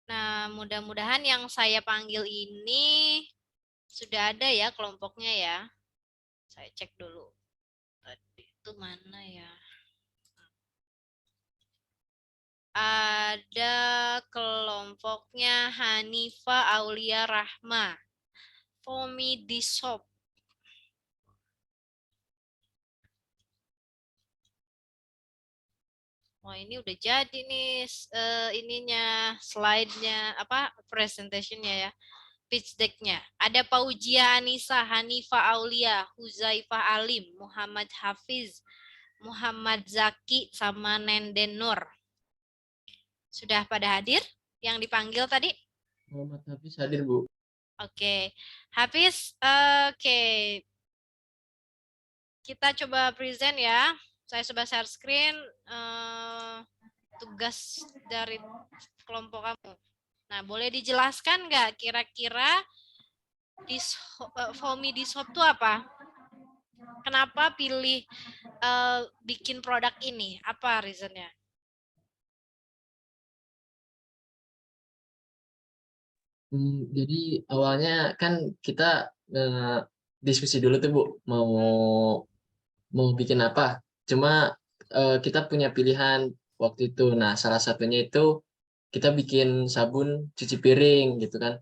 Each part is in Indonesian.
Nah, mudah-mudahan yang saya panggil ini sudah ada ya kelompoknya ya. Saya cek dulu. Tadi itu mana ya? Ada kelompoknya Hanifa Aulia Rahma. Fomi Disop. Wah, ini udah jadi nih ininya, slide-nya, apa, presentationnya ya. Pitch deck-nya. Ada Paujia Anissa, Hanifa Aulia, Huzaifah Alim, Muhammad Hafiz, Muhammad Zaki, sama Nenden Nur. Sudah pada hadir yang dipanggil tadi? Muhammad Hafiz hadir, Bu. Oke. Hafiz, oke. Kita coba present ya. Saya coba share screen tugas dari kelompok kamu. Nah, boleh dijelaskan nggak kira-kira Fomi Dishop itu apa? Kenapa pilih bikin produk ini? Apa reasonnya? Jadi awalnya kan kita diskusi dulu tuh, Bu, mau bikin apa. Cuma kita punya pilihan waktu itu. Nah, salah satunya itu kita bikin sabun cuci piring gitu kan.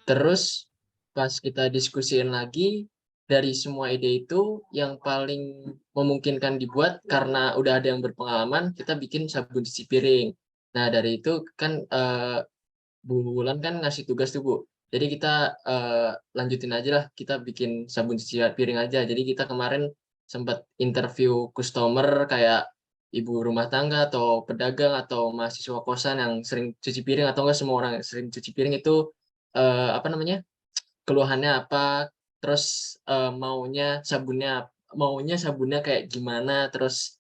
Terus pas kita diskusiin lagi, dari semua ide itu yang paling memungkinkan dibuat karena udah ada yang berpengalaman, kita bikin sabun cuci piring. Nah, dari itu kan Bu Wulan kan ngasih tugas tuh, Bu. Jadi kita lanjutin aja lah, kita bikin sabun cuci piring aja. Jadi kita kemarin sempat interview customer kayak ibu rumah tangga atau pedagang atau mahasiswa kosan yang sering cuci piring atau enggak semua orang yang sering cuci piring itu apa namanya? Keluhannya apa, terus maunya sabunnya kayak gimana, terus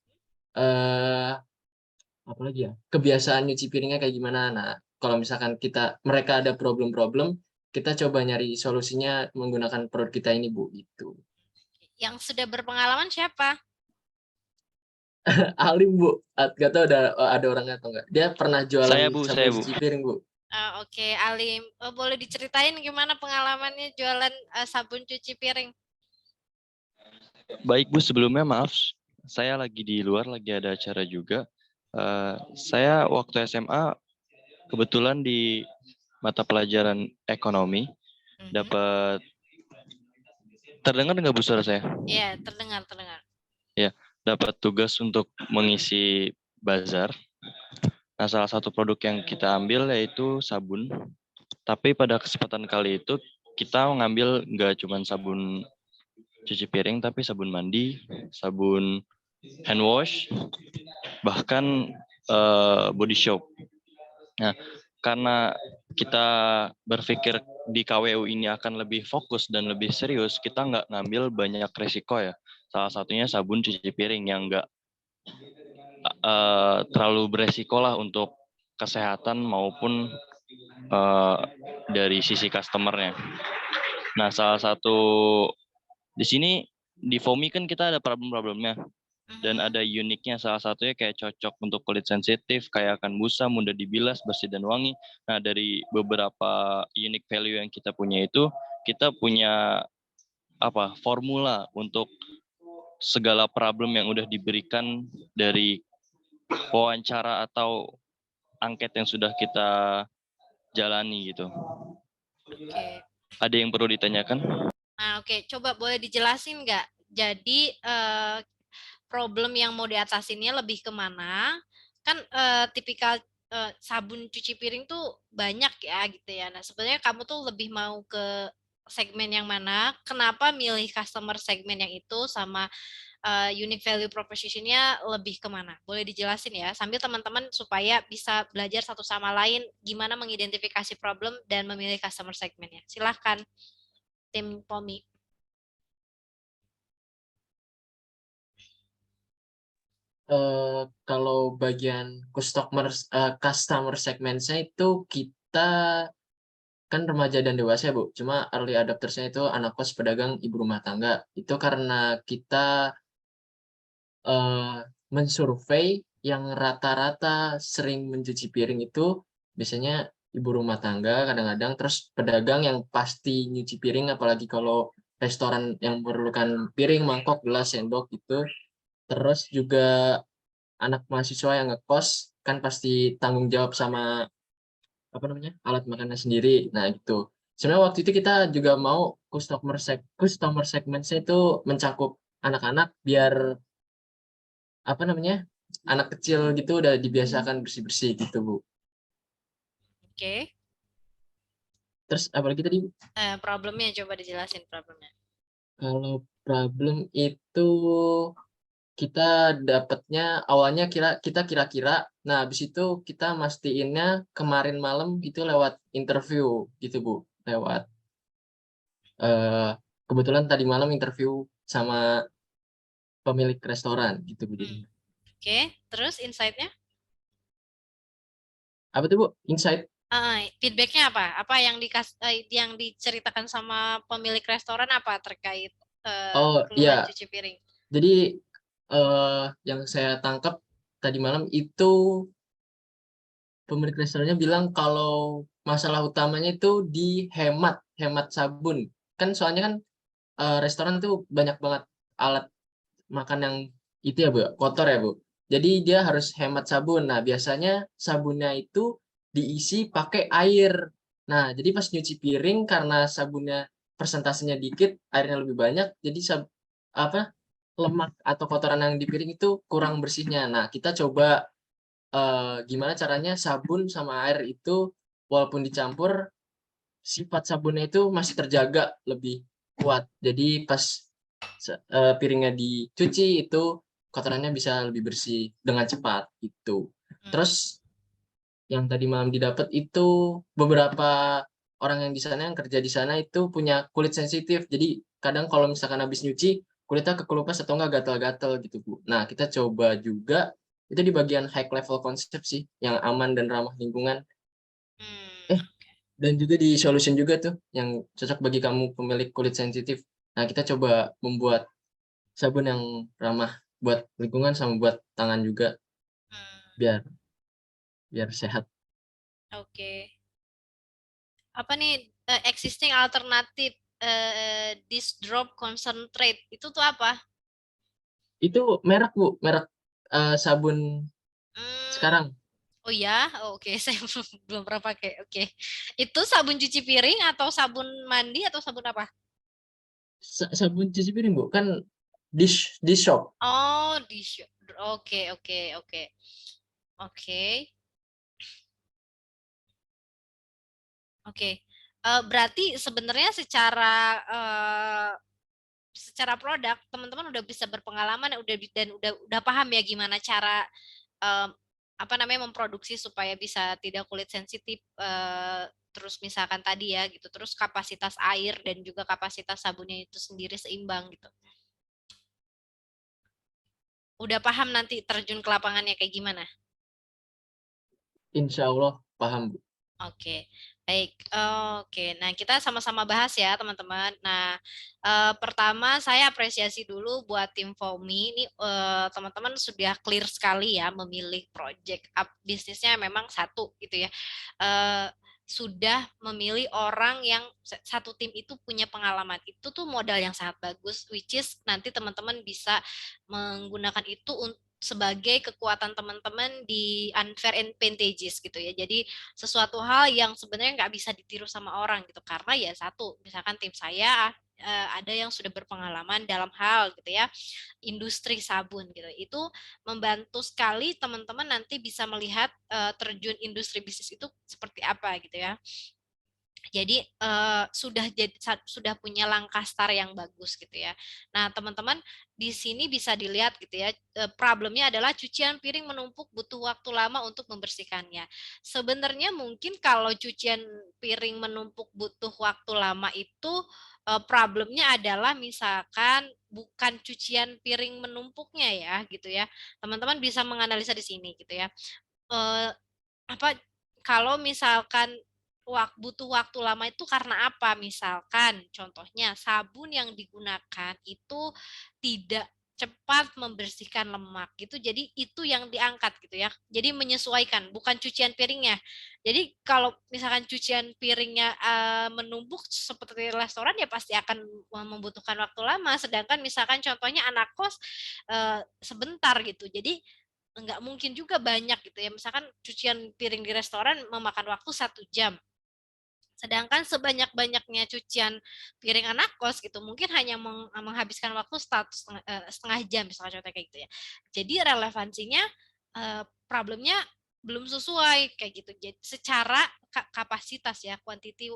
apalagi ya, kebiasaan nyuci piringnya kayak gimana. Nah, kalau misalkan mereka ada problem-problem, kita coba nyari solusinya menggunakan produk kita ini, Bu, gitu. Yang sudah berpengalaman siapa? Alim, Bu, nggak tahu ada orangnya atau enggak. Dia pernah jualan Saya Bu, sabun cuci piring, Bu. Oke, Alim. Boleh diceritain gimana pengalamannya jualan sabun cuci piring? Baik Bu, sebelumnya maaf, saya lagi di luar, lagi ada acara juga. Saya waktu SMA kebetulan di mata pelajaran ekonomi dapat, terdengar nggak Bu suara saya? Iya, terdengar, terdengar. Ya, dapat tugas untuk mengisi bazar. Nah, salah satu produk yang kita ambil yaitu sabun. Tapi pada kesempatan kali itu kita mengambil nggak cuma sabun cuci piring, tapi sabun mandi, sabun hand wash, bahkan body soap. Nah, karena kita berpikir di KWU ini akan lebih fokus dan lebih serius, kita nggak ngambil banyak resiko ya. Salah satunya sabun cuci piring yang nggak terlalu beresiko lah untuk kesehatan maupun dari sisi customernya. Nah, salah satu di sini di Fomi kan kita ada problem-problemnya dan ada uniknya, salah satunya kayak cocok untuk kulit sensitif, kayak akan busa, mudah dibilas, bersih dan wangi. Nah, dari beberapa unique value yang kita punya itu, kita punya formula untuk segala problem yang udah diberikan dari wawancara atau angket yang sudah kita jalani gitu. Oke. Ada yang perlu ditanyakan? Nah, oke, coba boleh dijelasin nggak? Jadi problem yang mau diatasinnya lebih kemana? Kan tipikal sabun cuci piring tuh banyak ya gitu ya. Nah, sebenarnya kamu tuh lebih mau ke segmen yang mana? Kenapa milih customer segmen yang itu sama unique value proposition-nya lebih kemana? Boleh dijelasin ya, sambil teman-teman supaya bisa belajar satu sama lain gimana mengidentifikasi problem dan memilih customer segmennya. Silahkan, tim Pomi. Kalau bagian customer segment-nya itu kita kan remaja dan dewasa ya, Bu. Cuma early adopters-nya itu anak kos, pedagang, ibu rumah tangga. Itu karena kita mensurvei yang rata-rata sering mencuci piring itu biasanya ibu rumah tangga kadang-kadang, terus pedagang yang pasti nyuci piring, apalagi kalau restoran yang memerlukan piring, mangkok, gelas, sendok gitu. Terus juga anak mahasiswa yang ngekos kan pasti tanggung jawab sama apa namanya alat makannya sendiri. Nah gitu. Sebenarnya waktu itu kita juga mau customer segmentnya itu mencakup anak-anak biar apa namanya anak kecil gitu udah dibiasakan bersih-bersih gitu Bu. Oke. Terus apalagi tadi Bu? Problemnya coba dijelasin problemnya. Kalau problem itu kita dapatnya awalnya kita kira-kira, nah habis itu kita mastiinnya kemarin malam itu lewat interview gitu Bu, lewat eh, kebetulan tadi malam interview sama pemilik restoran gitu Bu Hmm. jadinya. Oke, terus insight-nya? Apa tuh Bu? Insight? Feedbacknya apa? Apa yang diceritakan sama pemilik restoran apa terkait Oh keluhan iya, cuci piring? jadi yang saya tangkap tadi malam itu pemilik restorannya bilang kalau masalah utamanya itu di hemat sabun. Kan soalnya kan restoran tuh banyak banget alat makan yang itu ya Bu, kotor ya Bu. Jadi dia harus hemat sabun. Nah, biasanya sabunnya itu diisi pakai air. Nah, jadi pas nyuci piring karena sabunnya persentasenya dikit, airnya lebih banyak, jadi apa lemak atau kotoran yang di piring itu kurang bersihnya. Nah, kita coba gimana caranya sabun sama air itu walaupun dicampur sifat sabunnya itu masih terjaga lebih kuat. Jadi pas piringnya dicuci itu kotorannya bisa lebih bersih dengan cepat gitu. Hmm. Terus yang tadi malam didapat itu beberapa orang yang di sana yang kerja di sana itu punya kulit sensitif. Jadi kadang kalau misalkan habis nyuci kulitnya kekelupas atau enggak gatal-gatal gitu Bu. Nah kita coba juga itu di bagian high level konsep sih yang aman dan ramah lingkungan. Hmm. Oke. Dan juga di solution juga tuh yang cocok bagi kamu pemilik kulit sensitif. Nah, kita coba membuat sabun yang ramah buat lingkungan sama buat tangan juga Hmm. biar biar sehat. Oke. Apa nih existing alternatif this drop concentrate itu tuh apa? Itu merek Bu, merek sabun Hmm. sekarang. Oh ya, oh, oke, saya belum pernah pakai. Oke, itu sabun cuci piring atau sabun mandi atau sabun apa? Sabun cuci piring Bu, kan dish soap. Oh, oke, oke, oke, oke, oke. Berarti sebenarnya secara produk teman-teman udah bisa berpengalaman, dan udah paham ya gimana cara em, apa namanya memproduksi supaya bisa tidak kulit sensitif. Terus misalkan tadi ya gitu, terus kapasitas air dan juga kapasitas sabunnya itu sendiri seimbang gitu. Udah paham nanti terjun ke lapangannya kayak gimana? Insya Allah paham Bu. Oke, baik. Oke, nah kita sama-sama bahas ya teman-teman. Nah, pertama saya apresiasi dulu buat tim Fomi. Ini teman-teman sudah clear sekali ya memilih project up bisnisnya memang satu gitu ya. Eh, sudah memilih orang yang satu tim itu punya pengalaman. Itu tuh modal yang sangat bagus, which is nanti teman-teman bisa menggunakan itu sebagai kekuatan teman-teman di unfair advantages gitu ya. Jadi sesuatu hal yang sebenarnya nggak bisa ditiru sama orang gitu karena ya satu misalkan tim saya ada yang sudah berpengalaman dalam hal gitu ya industri sabun gitu itu membantu sekali teman-teman nanti bisa melihat terjun industri bisnis itu seperti apa gitu ya. Jadi sudah punya langkah start yang bagus gitu ya. Nah, teman-teman di sini bisa dilihat gitu ya. Problemnya adalah cucian piring menumpuk butuh waktu lama untuk membersihkannya. Sebenarnya mungkin kalau cucian piring menumpuk butuh waktu lama itu problemnya adalah misalkan bukan cucian piring menumpuknya ya gitu ya. Teman-teman bisa menganalisa di sini gitu ya. Eh, apa kalau misalkan butuh waktu lama itu karena apa? Misalkan contohnya sabun yang digunakan itu tidak cepat membersihkan lemak gitu. Jadi itu yang diangkat gitu ya. Jadi menyesuaikan, bukan cucian piringnya. Jadi kalau misalkan cucian piringnya menumpuk seperti restoran ya pasti akan membutuhkan waktu lama. Sedangkan misalkan contohnya anak kos sebentar gitu. Jadi nggak mungkin juga banyak gitu ya. Misalkan cucian piring di restoran memakan waktu 1 jam. Sedangkan sebanyak-banyaknya cucian piring anak kos gitu mungkin hanya menghabiskan waktu setengah jam misalnya contohnya kayak gitu ya. Jadi relevansinya problemnya belum sesuai kayak gitu. Jadi secara kapasitas ya, quantity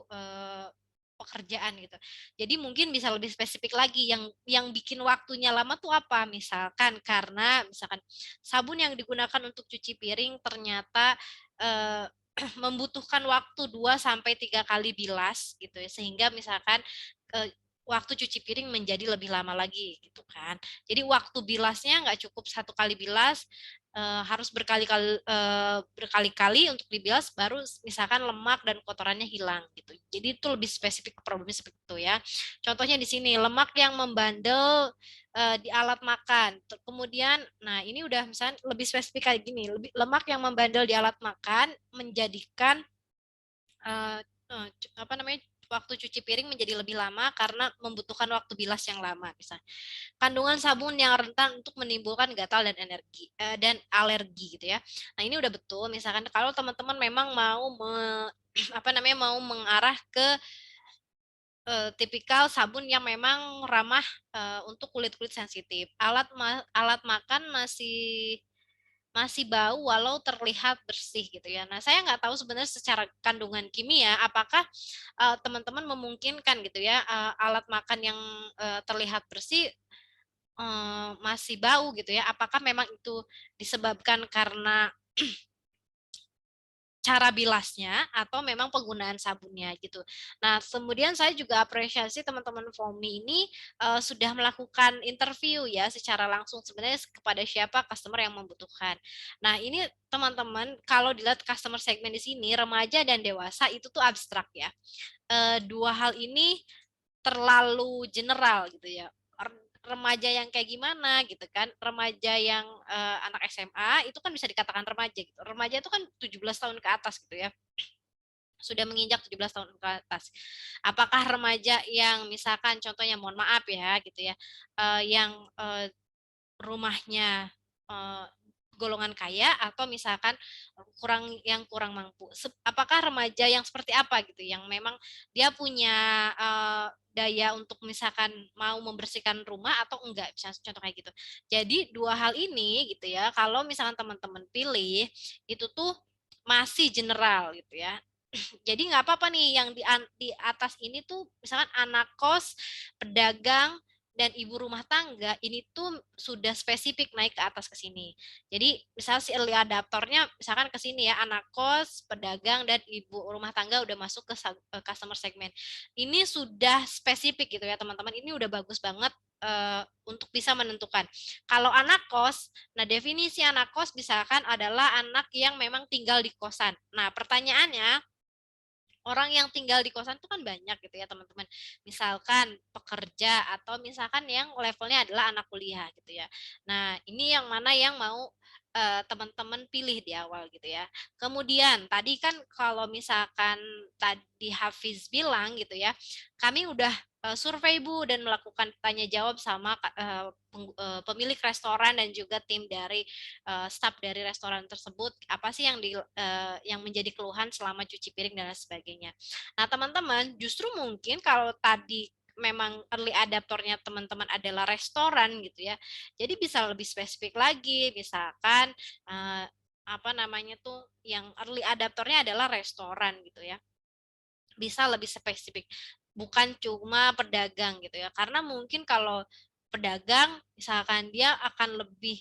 pekerjaan gitu. Jadi mungkin bisa lebih spesifik lagi yang bikin waktunya lama tuh apa? Misalkan karena misalkan sabun yang digunakan untuk cuci piring ternyata membutuhkan waktu 2 sampai 3 kali bilas gitu ya, sehingga misalkan, waktu cuci piring menjadi lebih lama lagi gitu kan. Jadi waktu bilasnya nggak cukup 1 kali bilas, harus berkali-kali untuk dibilas baru misalkan lemak dan kotorannya hilang gitu. Jadi itu lebih spesifik problemnya seperti itu ya. Contohnya di sini lemak yang membandel di alat makan. Kemudian, nah ini udah misalnya lebih spesifik kayak gini, lemak yang membandel di alat makan menjadikan eh, apa namanya waktu cuci piring menjadi lebih lama karena membutuhkan waktu bilas yang lama misalnya. Kandungan sabun yang rentan untuk menimbulkan gatal dan dan alergi gitu ya. Nah ini udah betul. Misalkan kalau teman-teman memang mau apa namanya mau mengarah ke tipikal sabun yang memang ramah untuk kulit-kulit sensitif. Alat makan masih masih bau walau terlihat bersih gitu ya. Nah, saya nggak tahu sebenarnya secara kandungan kimia apakah teman-teman memungkinkan gitu ya alat makan yang terlihat bersih masih bau gitu ya. Apakah memang itu disebabkan karena cara bilasnya atau memang penggunaan sabunnya gitu. Nah, kemudian saya juga apresiasi teman-teman FOMI ini sudah melakukan interview ya secara langsung sebenarnya kepada siapa customer yang membutuhkan. Nah, ini teman-teman kalau dilihat customer segmen di sini remaja dan dewasa itu tuh abstrak ya. Dua hal ini terlalu general gitu ya. Remaja yang kayak gimana gitu kan, remaja yang anak SMA itu kan bisa dikatakan remaja gitu. Remaja itu kan 17 tahun ke atas gitu ya, sudah menginjak 17 tahun ke atas. Apakah remaja yang misalkan contohnya mohon maaf ya gitu ya, yang rumahnya golongan kaya atau misalkan kurang mampu. Apakah remaja yang seperti apa gitu yang memang dia punya daya untuk misalkan mau membersihkan rumah atau enggak, misalnya contoh kayak gitu. Jadi dua hal ini gitu ya, kalau misalkan teman-teman pilih itu tuh masih general gitu ya. Jadi nggak apa-apa nih yang di atas ini tuh misalkan anak kos, pedagang, dan ibu rumah tangga ini tuh sudah spesifik naik ke atas ke sini. Jadi misalnya si early adaptornya misalkan ke sini ya anak kos, pedagang, dan ibu rumah tangga udah masuk ke customer segment. Ini sudah spesifik gitu ya teman-teman. Ini udah bagus banget untuk bisa menentukan. Kalau anak kos, nah definisi anak kos misalkan adalah anak yang memang tinggal di kosan. Nah pertanyaannya orang yang tinggal di kosan itu kan banyak gitu ya teman-teman. Misalkan pekerja atau misalkan yang levelnya adalah anak kuliah gitu ya. Nah ini yang mana yang mau teman-teman pilih di awal gitu ya. Kemudian tadi kan kalau misalkan tadi Hafiz bilang gitu ya, kami udah survei Bu dan melakukan tanya jawab sama pemilik restoran dan juga tim dari staf dari restoran tersebut apa sih yang menjadi keluhan selama cuci piring dan lain sebagainya. Nah teman-teman justru mungkin kalau tadi memang early adaptornya teman-teman adalah restoran gitu ya, jadi bisa lebih spesifik lagi, misalkan apa namanya tuh yang early adaptornya adalah restoran gitu ya, bisa lebih spesifik, bukan cuma pedagang gitu ya, karena mungkin kalau pedagang misalkan dia akan lebih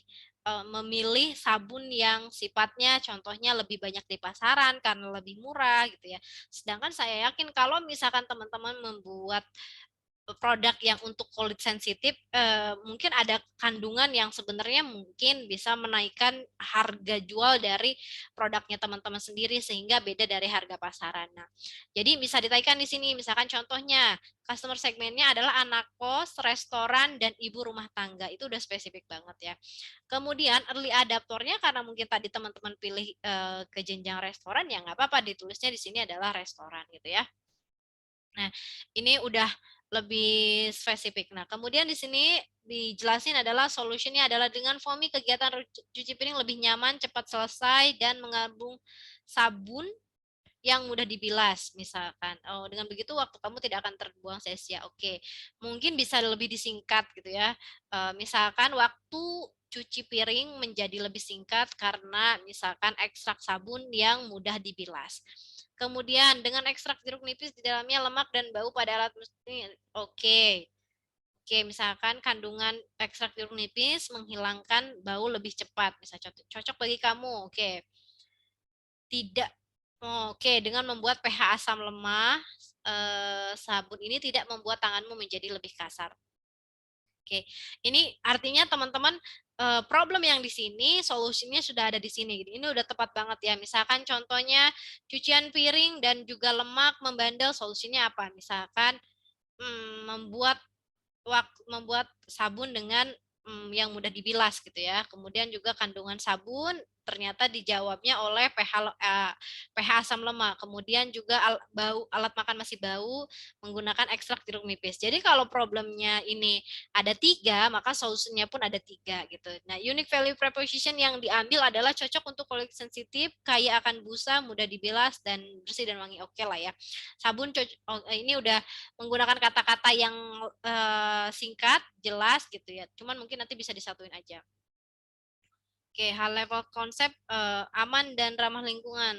memilih sabun yang sifatnya contohnya lebih banyak di pasaran karena lebih murah gitu ya. Sedangkan saya yakin kalau misalkan teman-teman membuat produk yang untuk kulit sensitif, mungkin ada kandungan yang sebenarnya mungkin bisa menaikkan harga jual dari produknya teman-teman sendiri sehingga beda dari harga pasaran. Nah, jadi bisa ditaikkan di sini, misalkan contohnya customer segmennya adalah anak kos, restoran, dan ibu rumah tangga. Itu udah spesifik banget ya. Kemudian early adaptornya karena mungkin tadi teman-teman pilih ke jenjang restoran, ya nggak apa-apa ditulisnya di sini adalah restoran gitu ya. Nah, ini udah lebih spesifik. Nah, kemudian di sini dijelasin adalah solusinya adalah dengan foamy kegiatan cuci piring lebih nyaman, cepat selesai, dan mengandung sabun yang mudah dibilas misalkan. Oh, dengan begitu waktu kamu tidak akan terbuang sia-sia. Oke. Mungkin bisa lebih disingkat gitu ya. Misalkan waktu cuci piring menjadi lebih singkat karena misalkan ekstrak sabun yang mudah dibilas. Kemudian dengan ekstrak jeruk nipis di dalamnya lemak dan bau pada alat mesin. Oke. Oke, misalkan kandungan ekstrak jeruk nipis menghilangkan bau lebih cepat. Bisa cocok bagi kamu. Oke. Tidak. Oke, dengan membuat pH asam lemah, sabun ini tidak membuat tanganmu menjadi lebih kasar. Oke, ini artinya teman-teman problem yang di sini, solusinya sudah ada di sini. Ini udah tepat banget ya. Misalkan contohnya cucian piring dan juga lemak membandel, solusinya apa? Misalkan membuat sabun dengan yang mudah dibilas gitu ya. Kemudian juga kandungan sabun ternyata dijawabnya oleh pH asam lemak. Kemudian juga alat makan masih bau menggunakan ekstrak jeruk nipis. Jadi kalau problemnya ini ada 3, maka solusinya pun ada 3 gitu. Nah, unique value proposition yang diambil adalah cocok untuk kulit sensitif, kaya akan busa, mudah dibilas, dan bersih dan wangi. Oke lah ya. Sabun ini udah menggunakan kata-kata yang singkat, jelas gitu ya. Cuman mungkin nanti bisa disatuin aja. Oke, high level konsep aman dan ramah lingkungan.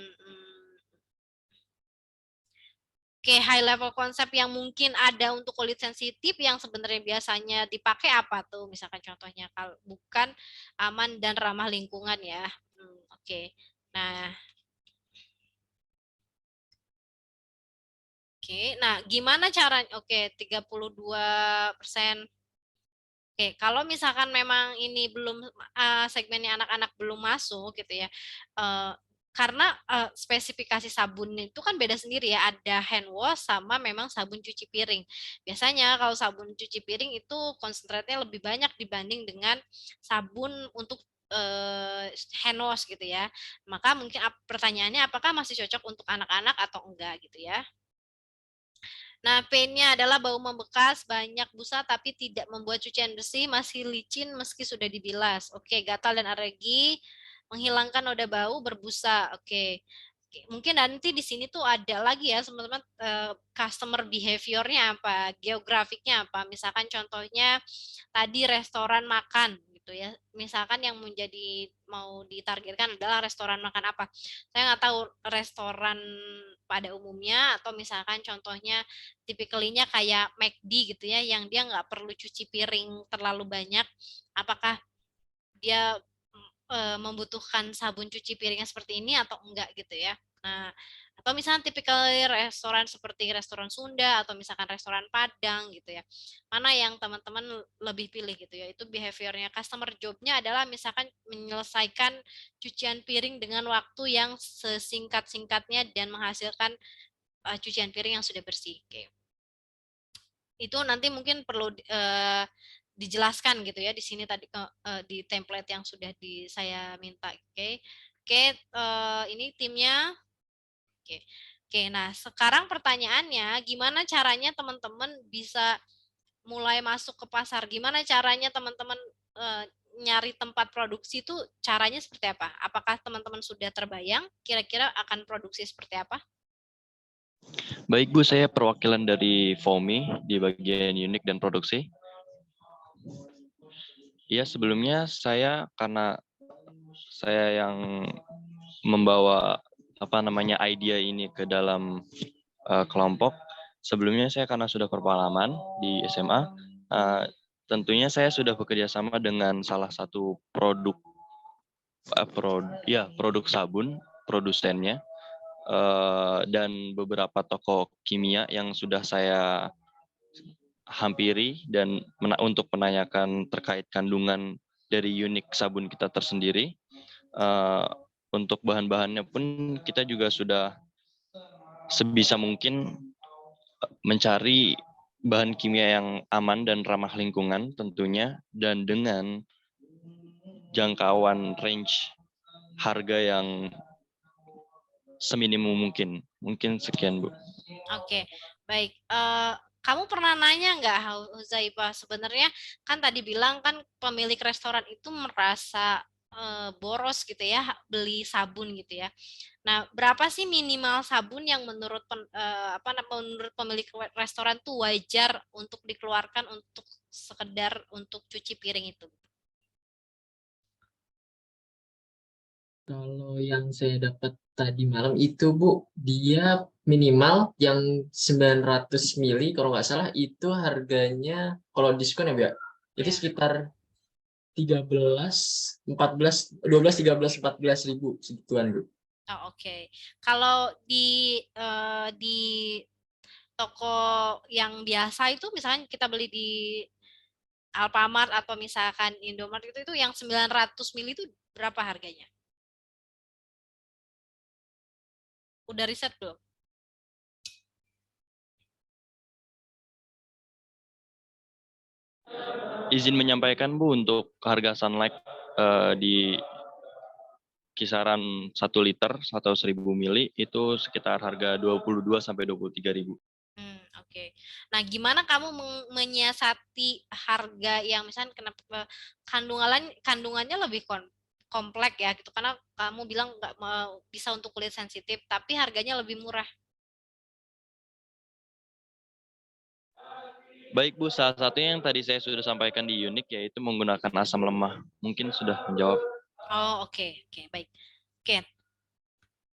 Oke, high level konsep yang mungkin ada untuk kulit sensitif yang sebenarnya biasanya dipakai apa tuh? Misalkan contohnya kalau bukan aman dan ramah lingkungan ya. Oke. Nah, gimana caranya? Oke, 32%. Oke, kalau misalkan memang ini belum segmennya anak-anak belum masuk gitu ya, karena spesifikasi sabun itu kan beda sendiri ya, ada hand wash sama memang sabun cuci piring. Biasanya kalau sabun cuci piring itu konsentratnya lebih banyak dibanding dengan sabun untuk hand wash gitu ya. Maka mungkin pertanyaannya apakah masih cocok untuk anak-anak atau enggak gitu ya. Nah, painnya adalah bau membekas, banyak busa tapi tidak membuat cucian bersih, masih licin meski sudah dibilas. Oke, gatal dan alergi, menghilangkan noda bau, berbusa. Oke. Mungkin nanti di sini tuh ada lagi ya, teman-teman, customer behavior-nya apa, geografiknya apa. Misalkan contohnya tadi restoran makan gitu ya. Misalkan yang menjadi mau ditargetkan adalah restoran makan apa. Saya nggak tahu restoran pada umumnya atau misalkan contohnya tipikalinya kayak McD gitu ya, yang dia nggak perlu cuci piring terlalu banyak. Apakah dia membutuhkan sabun cuci piringnya seperti ini atau enggak gitu ya. Nah, atau misalnya tipikal restoran seperti restoran Sunda atau misalkan restoran Padang gitu ya. Mana yang teman-teman lebih pilih gitu ya. Itu behaviornya customer job-nya adalah misalkan menyelesaikan cucian piring dengan waktu yang sesingkat-singkatnya dan menghasilkan cucian piring yang sudah bersih. Oke. Itu nanti mungkin perlu dijelaskan gitu ya di sini tadi di template yang sudah saya minta. Oke, ini timnya. Oke, nah sekarang pertanyaannya gimana caranya teman-teman bisa mulai masuk ke pasar? Gimana caranya teman-teman nyari tempat produksi itu caranya seperti apa? Apakah teman-teman sudah terbayang kira-kira akan produksi seperti apa? Baik Bu, saya perwakilan dari FOMI di bagian unik dan produksi. Ya, sebelumnya karena saya yang membawa idea ini ke dalam kelompok. Sebelumnya saya karena sudah berpengalaman di SMA, tentunya saya sudah bekerja sama dengan salah satu produk sabun produsennya dan beberapa toko kimia yang sudah saya hampiri dan untuk menanyakan terkait kandungan dari unik sabun kita tersendiri. Untuk bahan-bahannya pun kita juga sudah sebisa mungkin mencari bahan kimia yang aman dan ramah lingkungan tentunya, dan dengan jangkauan range harga yang seminimum mungkin. Mungkin sekian, Bu. Oke, baik. Kamu pernah nanya nggak, Huzaifah, sebenarnya kan tadi bilang kan pemilik restoran itu merasa boros gitu ya, beli sabun gitu ya. Nah, berapa sih minimal sabun yang menurut menurut pemilik restoran tuh wajar untuk dikeluarkan untuk sekedar untuk cuci piring itu? Kalau yang saya dapat tadi malam itu Bu, dia minimal yang 900 mili kalau nggak salah itu harganya kalau diskon ya Bu ya, itu Ya. sekitar 13, 14, 12, 13, 14 ribu segituan Bu. Oh, oke. Kalau di toko yang biasa itu misalnya kita beli di Alfamart atau misalkan Indomart itu yang 900 mili itu berapa harganya? Udah riset belum? Izin menyampaikan, Bu, untuk harga Sunlight di kisaran 1 liter atau 1000 mili itu sekitar harga 22 sampai 23.000. Oke. Nah, gimana kamu menyiasati harga yang misalnya kenapa kandungannya lebih kompleks ya gitu karena kamu bilang nggak mau bisa untuk kulit sensitif tapi harganya lebih murah. Baik, Bu, salah satunya yang tadi saya sudah sampaikan di Unik yaitu menggunakan asam lemah. Mungkin sudah menjawab. Oh, oke, oke, baik. Oke.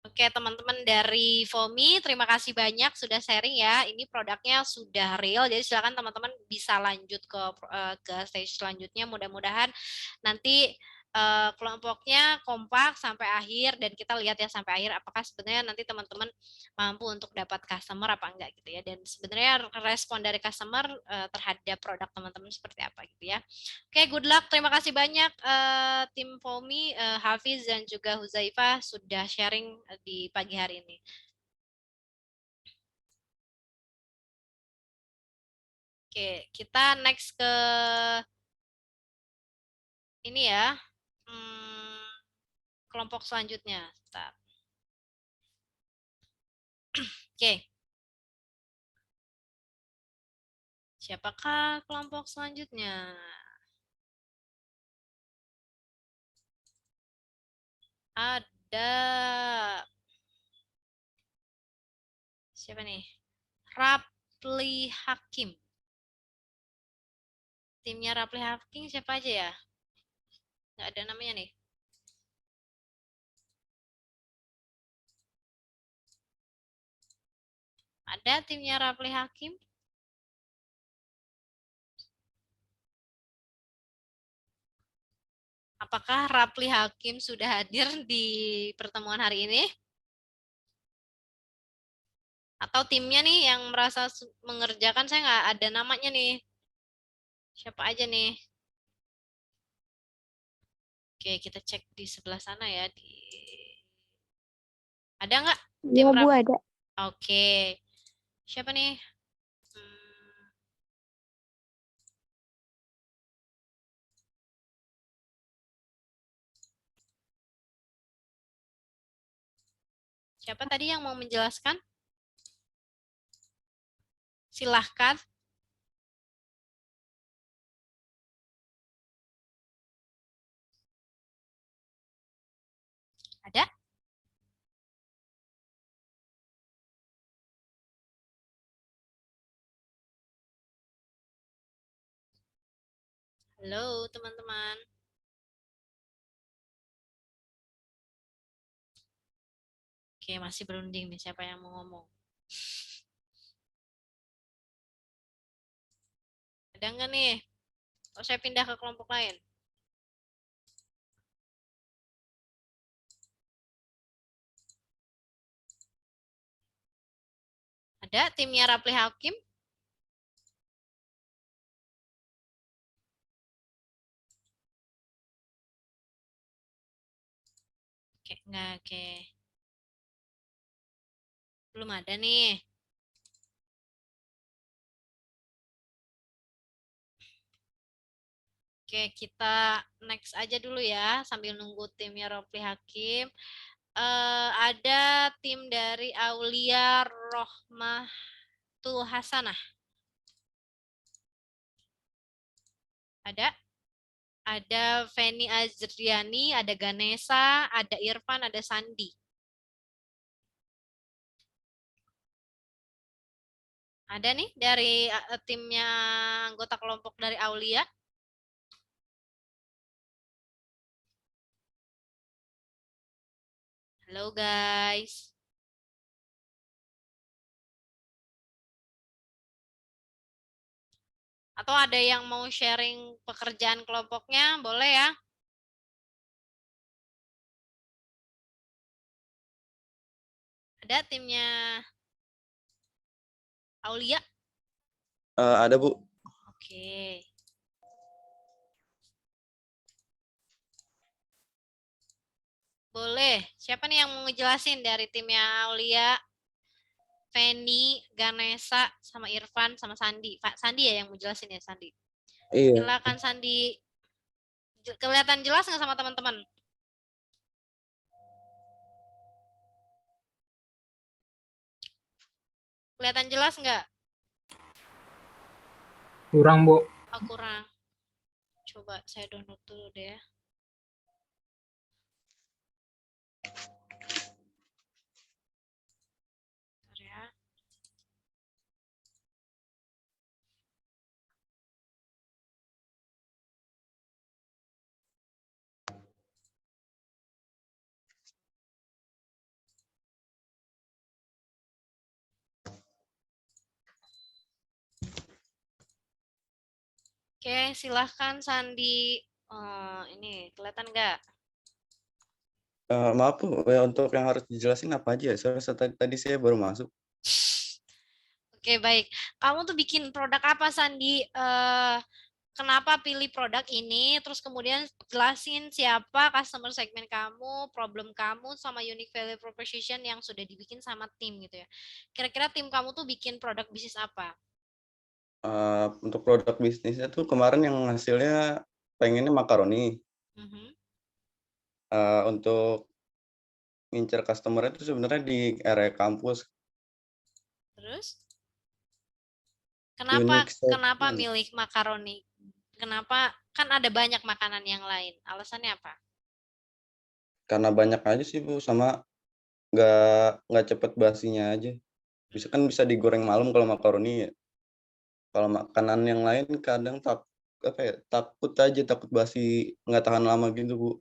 Oke, teman-teman dari Fomi, terima kasih banyak sudah sharing ya. Ini produknya sudah real, jadi silakan teman-teman bisa lanjut ke stage selanjutnya. Mudah-mudahan nanti kelompoknya kompak sampai akhir dan kita lihat ya sampai akhir apakah sebenarnya nanti teman-teman mampu untuk dapat customer apa enggak gitu ya. Dan sebenarnya respon dari customer terhadap produk teman-teman seperti apa gitu ya. Oke, good luck. Terima kasih banyak tim Fomi, Hafiz dan juga Huzaifah sudah sharing di pagi hari ini. Oke, kita next ke ini ya, kelompok selanjutnya. Bentar. Oke, siapakah kelompok selanjutnya? Ada siapa nih? Rapli Hakim. Timnya Rapli Hakim siapa aja ya? Nggak ada namanya nih. Ada timnya Rapli Hakim? Apakah Rapli Hakim sudah hadir di pertemuan hari ini? Atau timnya nih yang merasa mengerjakan, saya nggak ada namanya nih. Siapa aja nih? Oke, kita cek di sebelah sana ya. Ada nggak tim Iya, Bu, Rap? ada. Oke. Siapa nih? Hmm, Siapa tadi yang mau menjelaskan? Silahkan. Ada? Halo, teman-teman. Oke, masih berunding nih siapa yang mau ngomong. Ada nggak nih? Oh, saya pindah ke kelompok lain. Ada timnya Rapli Hakim? Nggak, oke. Belum ada nih. Oke, kita next aja dulu ya sambil nunggu timnya Rofli Hakim. Ada tim dari Aulia Rohmatul Hasanah. Ada? Ada Feni Azriani, ada Ganesha, ada Irfan, ada Sandi. Ada nih dari timnya anggota kelompok dari Aulia. Halo guys. Atau ada yang mau sharing pekerjaan kelompoknya? Boleh ya. Ada timnya Aulia? Ada Bu. Oke. Boleh. Siapa nih yang mau ngejelasin dari timnya Aulia? Feni, Ganesha, sama Irfan, sama Sandi. Pak Sandi ya yang mau jelasin ya, Sandi. Iya. Silakan Sandi. Kelihatan jelas nggak sama teman-teman? Kelihatan jelas nggak? Kurang, Bu. Oh, kurang. Coba saya download dulu deh. Bentar ya. Oke, silahkan Sandi. Ini kelihatan nggak? Maaf Bu, ya, untuk yang harus dijelasin apa aja ya? Soalnya tadi saya baru masuk. Oke, baik. Kamu tuh bikin produk apa, Sandi? Kenapa pilih produk ini? Terus kemudian jelasin siapa customer segmen kamu, problem kamu, sama unique value proposition yang sudah dibikin sama tim gitu ya. Kira-kira tim kamu tuh bikin produk bisnis apa? Untuk produk bisnisnya tuh kemarin yang hasilnya pengennya makaroni. Mhm. Untuk ngincer customer itu sebenarnya di area kampus. Terus? Unique Kenapa segment. milih makaroni? Kenapa? Kan ada banyak makanan yang lain. Alasannya apa? Karena banyak aja sih Bu, sama nggak cepet basinya aja. Bisa digoreng malam kalau makaroni ya. Kalau makanan yang lain kadang takut aja, takut basi, nggak tahan lama gitu Bu.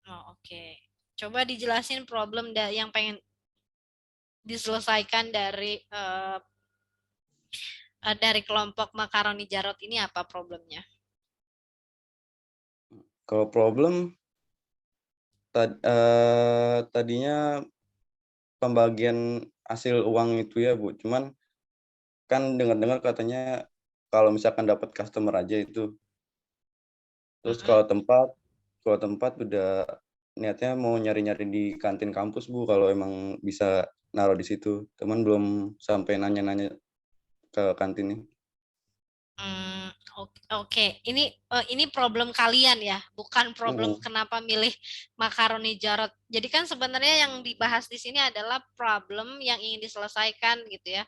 Oh, oke. Coba dijelasin problem yang pengen diselesaikan dari kelompok makaroni Jarot ini apa problemnya? Kalau problem tadinya pembagian hasil uang itu ya Bu, cuman kan dengar-dengar katanya kalau misalkan dapat customer aja itu. Terus Mhm. kalau tempat udah niatnya mau nyari-nyari di kantin kampus Bu, kalau emang bisa naruh di situ. Cuman belum sampai nanya-nanya ke kantinnya. Oke. Ini problem kalian ya, bukan problem kenapa milih makaroni Jarot. Jadi kan sebenarnya yang dibahas di sini adalah problem yang ingin diselesaikan gitu ya.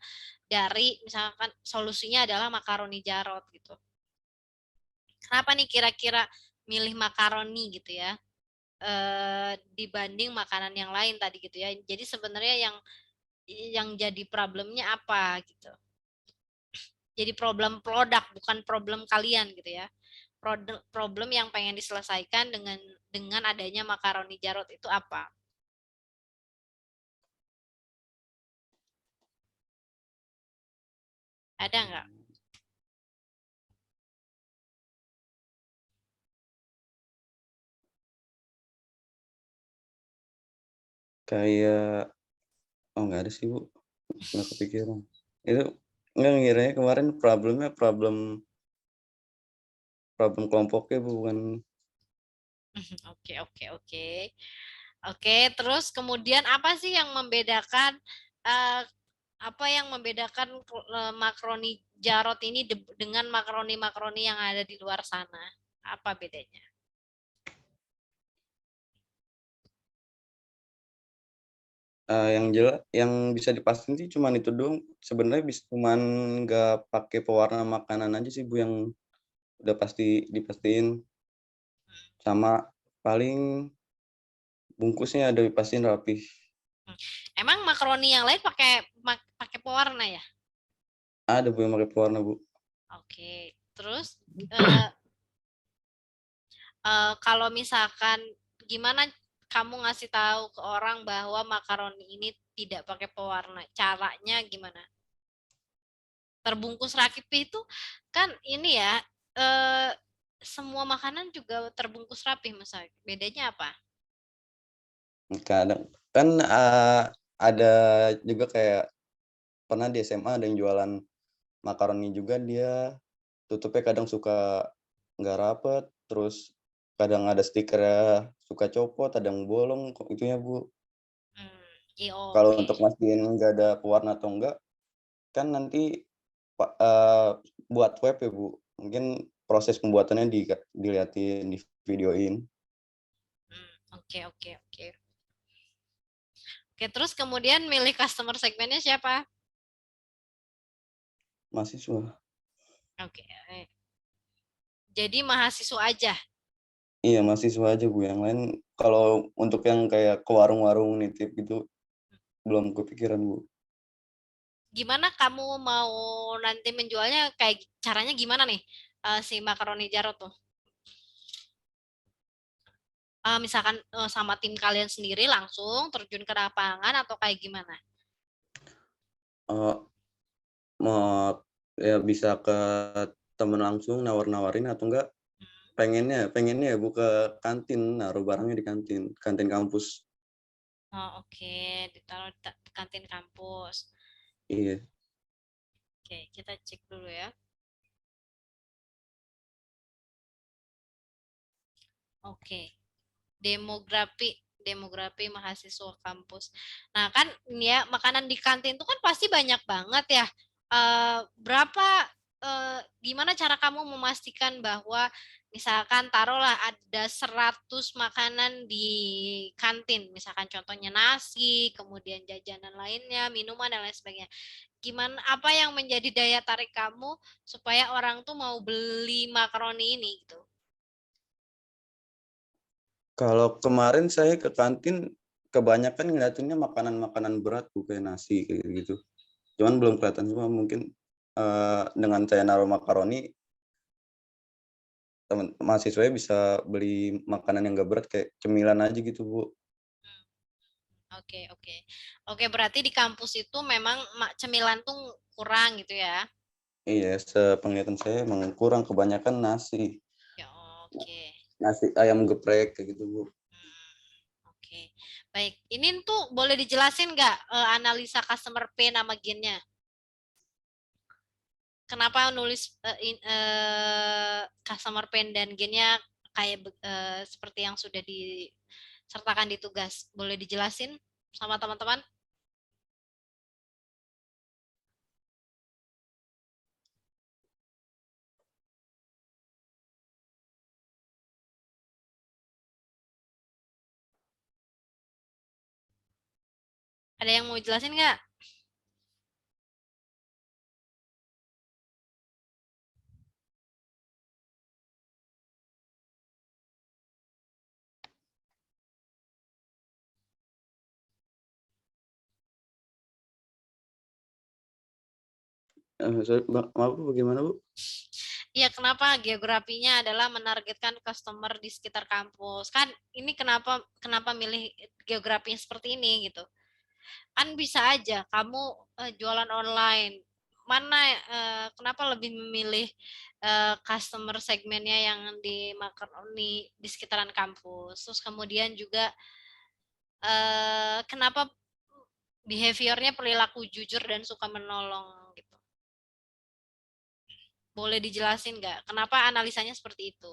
Dari misalkan solusinya adalah makaroni Jarot gitu. Kenapa nih kira-kira milih makaroni gitu ya? Dibanding makanan yang lain tadi gitu ya. Jadi sebenarnya yang jadi problemnya apa gitu. Jadi problem produk bukan problem kalian gitu ya. Problem yang pengen diselesaikan dengan adanya makaroni Jarot itu apa? Ada nggak? Kayak nggak ada sih Bu, nggak kepikiran. Itu nggak ngiranya kemarin problemnya problem kelompoknya Bu, bukan. Oke. Oke, terus kemudian apa sih yang membedakan eh, makaroni Jarot ini dengan makaroni-makaroni yang ada di luar sana? Apa bedanya? Yang jelas, yang bisa dipastiin sih cuman itu doang. Sebenarnya bisa cuman nggak pakai pewarna makanan aja sih Bu yang udah pasti dipastiin. Sama paling bungkusnya ada dipastiin rapih. Emang makaroni yang lain pakai pewarna ya? Ada Bu yang pakai pewarna Bu. Oke, terus eh, kalau misalkan gimana kamu ngasih tahu ke orang bahwa makaroni ini tidak pakai pewarna? Caranya gimana? Terbungkus rapi itu kan ini ya, eh, semua makanan juga terbungkus rapi, masa bedanya apa? Kadang kan ada juga kayak pernah di SMA ada yang jualan makaroni juga, dia tutupnya kadang suka nggak rapet, terus kadang ada stikernya suka copot, ada yang bolong itunya Bu. Iya, Kalau oke. untuk mastiin nggak ada pewarna atau enggak, kan nanti buat web ya Bu, mungkin proses pembuatannya diliatin, videoin. Oke, oke, oke. Oke, terus kemudian milih customer segmennya siapa? Mahasiswa. Oke. Jadi mahasiswa aja. Iya mahasiswa aja Bu, yang lain kalau untuk yang kayak ke warung-warung nitip gitu belum kepikiran Bu. Gimana kamu mau nanti menjualnya, kayak caranya gimana nih, si makaroni Jarot tuh? Misalkan sama tim kalian sendiri langsung terjun ke lapangan atau kayak gimana? Eh, Mau ya bisa ke temen langsung nawar-nawarin atau enggak pengennya pengennya ya Bu ke kantin, naruh barangnya di kantin, kantin kampus. Oh, oke, ditaruh di kantin kampus. Iya. Oke, kita cek dulu ya. Oke, demografi demografi mahasiswa kampus. Nah, kan ini ya, makanan di kantin itu kan pasti banyak banget ya. Berapa gimana cara kamu memastikan bahwa misalkan taruhlah ada 100 makanan di kantin, misalkan contohnya nasi, kemudian jajanan lainnya, minuman dan lain sebagainya. Gimana, apa yang menjadi daya tarik kamu supaya orang tuh mau beli makaroni ini gitu? Kalau kemarin saya ke kantin kebanyakan ngeliatinnya makanan-makanan berat Bu, kayak nasi kayak gitu. Cuman belum kelihatan semua, mungkin dengan saya naruh makaroni teman mahasiswanya bisa beli makanan yang gak berat kayak cemilan aja gitu Bu. Oke, oke. Oke, berarti di kampus itu memang cemilan tuh kurang gitu ya. Iya, sepenglihatan saya emang kurang, kebanyakan nasi. Ya, oke. Nasi ayam geprek kayak gitu Bu. Oke. Baik, ini tuh boleh dijelasin nggak analisa customer pain sama gennya? Kenapa nulis customer pain dan gennya kayak seperti yang sudah disertakan di tugas? Boleh dijelasin sama teman-teman? Ada yang mau jelasin nggak? Maaf Bu, bagaimana Bu? Iya, kenapa geografinya adalah menargetkan customer di sekitar kampus? Kan ini kenapa kenapa milih geografinya seperti ini gitu? Kan bisa aja kamu jualan online. Mana kenapa lebih memilih customer segmennya yang di makaroni di sekitaran kampus? Terus kemudian juga kenapa behaviornya perilaku jujur dan suka menolong gitu? Boleh dijelasin nggak? Kenapa analisanya seperti itu?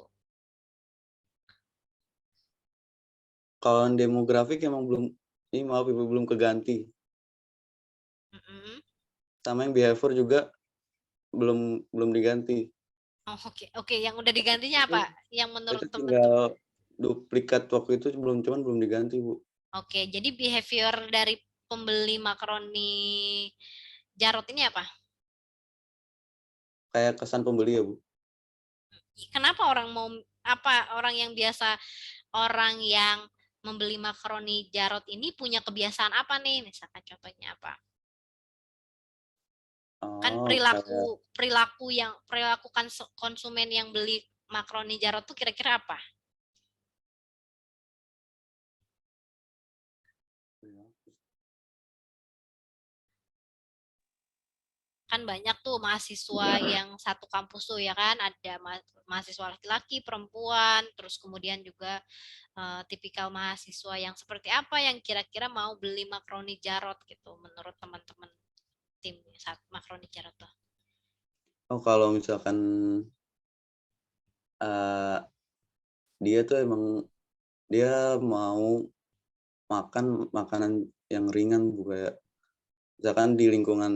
Kalau yang demografik emang belum ini maaf Ibu, belum keganti. Mm-mm. Sama yang behavior juga belum diganti. Oh, oke. Yang udah digantinya Itu apa? Yang menurut itu teman-teman? tinggal duplikat waktu itu cuman belum diganti, Bu. Oke, jadi behavior dari pembeli makaroni Jarot ini apa? Kayak kesan pembeli ya, Bu. Kenapa orang yang biasa orang yang membeli makaroni Jarot ini punya kebiasaan apa nih? Misalkan contohnya apa? Kan Oh, kayak perilaku konsumen yang beli makaroni Jarot tuh kira-kira apa? Kan banyak tuh mahasiswa yang satu kampus tuh ya kan, ada mahasiswa laki-laki, perempuan, terus kemudian juga tipikal mahasiswa yang seperti apa yang kira-kira mau beli makaroni Jarot gitu menurut teman-teman tim saat makaroni Jarot tuh. oh kalau misalkan eh, dia tuh emang dia mau makan makanan yang ringan, Bu, kayak misalkan di lingkungan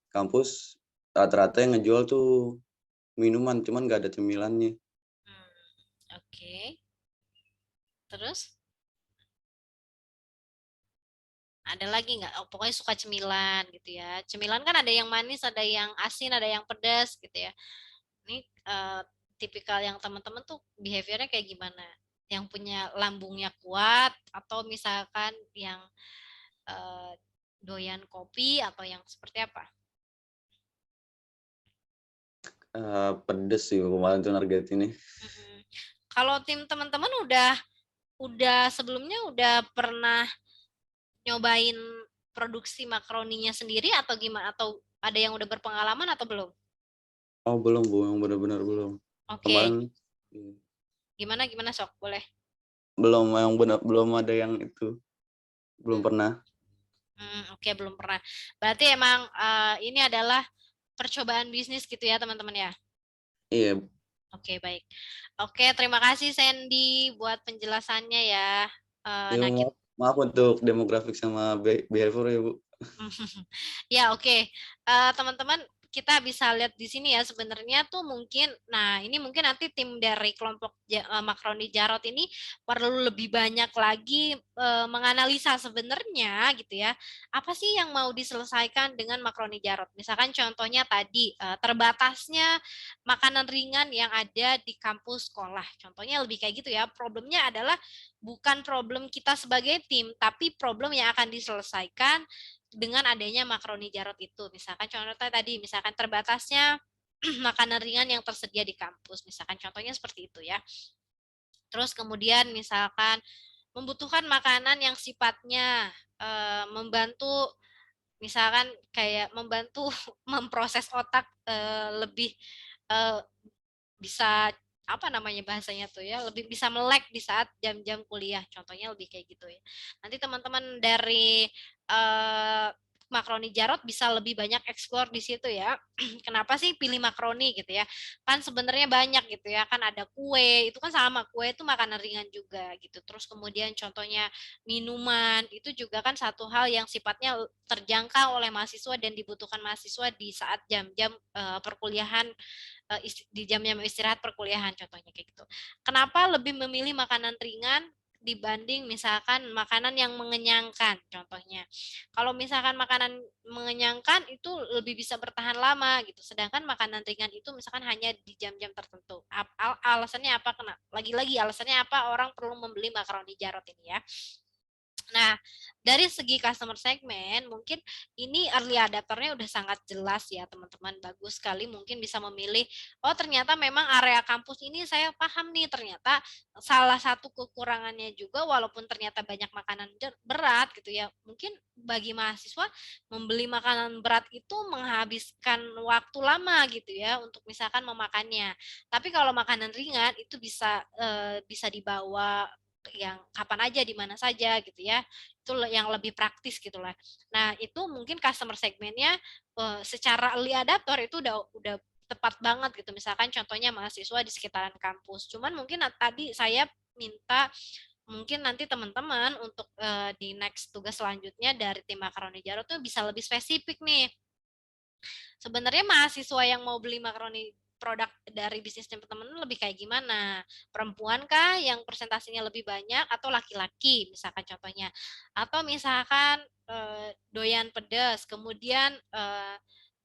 kampus rata-rata yang ngejual tuh minuman, cuman nggak ada cemilannya. Oke. Terus ada lagi nggak? Oh, pokoknya suka cemilan gitu ya. Cemilan kan ada yang manis, ada yang asin, ada yang pedas gitu ya. Ini tipikal yang teman-teman tuh behaviornya kayak gimana? Yang punya lambungnya kuat atau misalkan yang eh, doyan kopi atau yang seperti apa? Pedes sih kemarin tuh target ini. Mm-mm. Kalau tim teman-teman udah sebelumnya udah pernah nyobain produksi makaroninya sendiri atau gimana? Atau ada yang udah berpengalaman atau belum? Oh belum, Bu, yang benar-benar belum. Oke, Kemarin gimana sok boleh. belum yang benar, belum ada yang itu, belum Hmm, pernah. oke, belum pernah. Berarti emang ini adalah percobaan bisnis gitu ya teman-teman ya. Iya, Oke, baik. Oke, terima kasih Sandy buat penjelasannya ya. iya, Nah, maaf untuk demografik sama behavior ya, Bu. ya, oke. Teman-teman, kita bisa lihat di sini ya sebenarnya tuh mungkin, nah ini mungkin nanti tim dari kelompok Makroni Jarot ini perlu lebih banyak lagi menganalisa sebenarnya gitu ya. Apa sih yang mau diselesaikan dengan Makroni Jarot? Misalkan contohnya tadi terbatasnya makanan ringan yang ada di kampus sekolah. Contohnya lebih kayak gitu ya. Problemnya adalah bukan problem kita sebagai tim, tapi problem yang akan diselesaikan dengan adanya makaroni Jarot itu. Misalkan contohnya tadi, misalkan terbatasnya makanan ringan yang tersedia di kampus. Misalkan contohnya seperti itu ya. Terus kemudian misalkan membutuhkan makanan yang sifatnya membantu, misalkan kayak membantu memproses otak lebih eh, bisa apa namanya bahasanya tuh ya, lebih bisa melek di saat jam-jam kuliah, contohnya lebih kayak gitu ya. Nanti teman-teman dari eh, makroni Jarot bisa lebih banyak eksplor di situ ya. Kenapa sih pilih makroni gitu ya? Kan sebenarnya banyak gitu ya, kan ada kue, itu kan sama, kue itu makanan ringan juga gitu. Terus kemudian contohnya minuman, itu juga kan satu hal yang sifatnya terjangkau oleh mahasiswa dan dibutuhkan mahasiswa di saat jam-jam perkuliahan, di jam-jam istirahat perkuliahan contohnya kayak gitu. Kenapa lebih memilih makanan ringan dibanding misalkan makanan yang mengenyangkan contohnya. Kalau misalkan makanan mengenyangkan itu lebih bisa bertahan lama gitu. Sedangkan makanan ringan itu misalkan hanya di jam-jam tertentu. Alasannya apa? Lagi-lagi alasannya apa orang perlu membeli makaroni Jarot ini ya. Nah, dari segi customer segment, mungkin ini early adapternya udah sangat jelas ya teman-teman. Bagus sekali mungkin bisa memilih, oh ternyata memang area kampus ini saya paham nih, ternyata salah satu kekurangannya juga walaupun ternyata banyak makanan berat gitu ya. Mungkin bagi mahasiswa membeli makanan berat itu menghabiskan waktu lama gitu ya untuk misalkan memakannya. Tapi kalau makanan ringan itu bisa dibawa yang kapan aja di mana saja gitu ya, itu yang lebih praktis gitulah. Nah itu mungkin customer segmentnya secara early adapter itu udah tepat banget gitu, misalkan contohnya mahasiswa di sekitaran kampus. Cuman mungkin tadi saya minta mungkin nanti teman-teman untuk di next tugas selanjutnya dari tim makaroni Jarot tuh bisa lebih spesifik nih. Sebenarnya mahasiswa yang mau beli makaroni produk dari bisnis teman-teman lebih kayak gimana? Perempuan kah yang presentasinya lebih banyak atau laki-laki misalkan contohnya? Atau misalkan doyan pedas, kemudian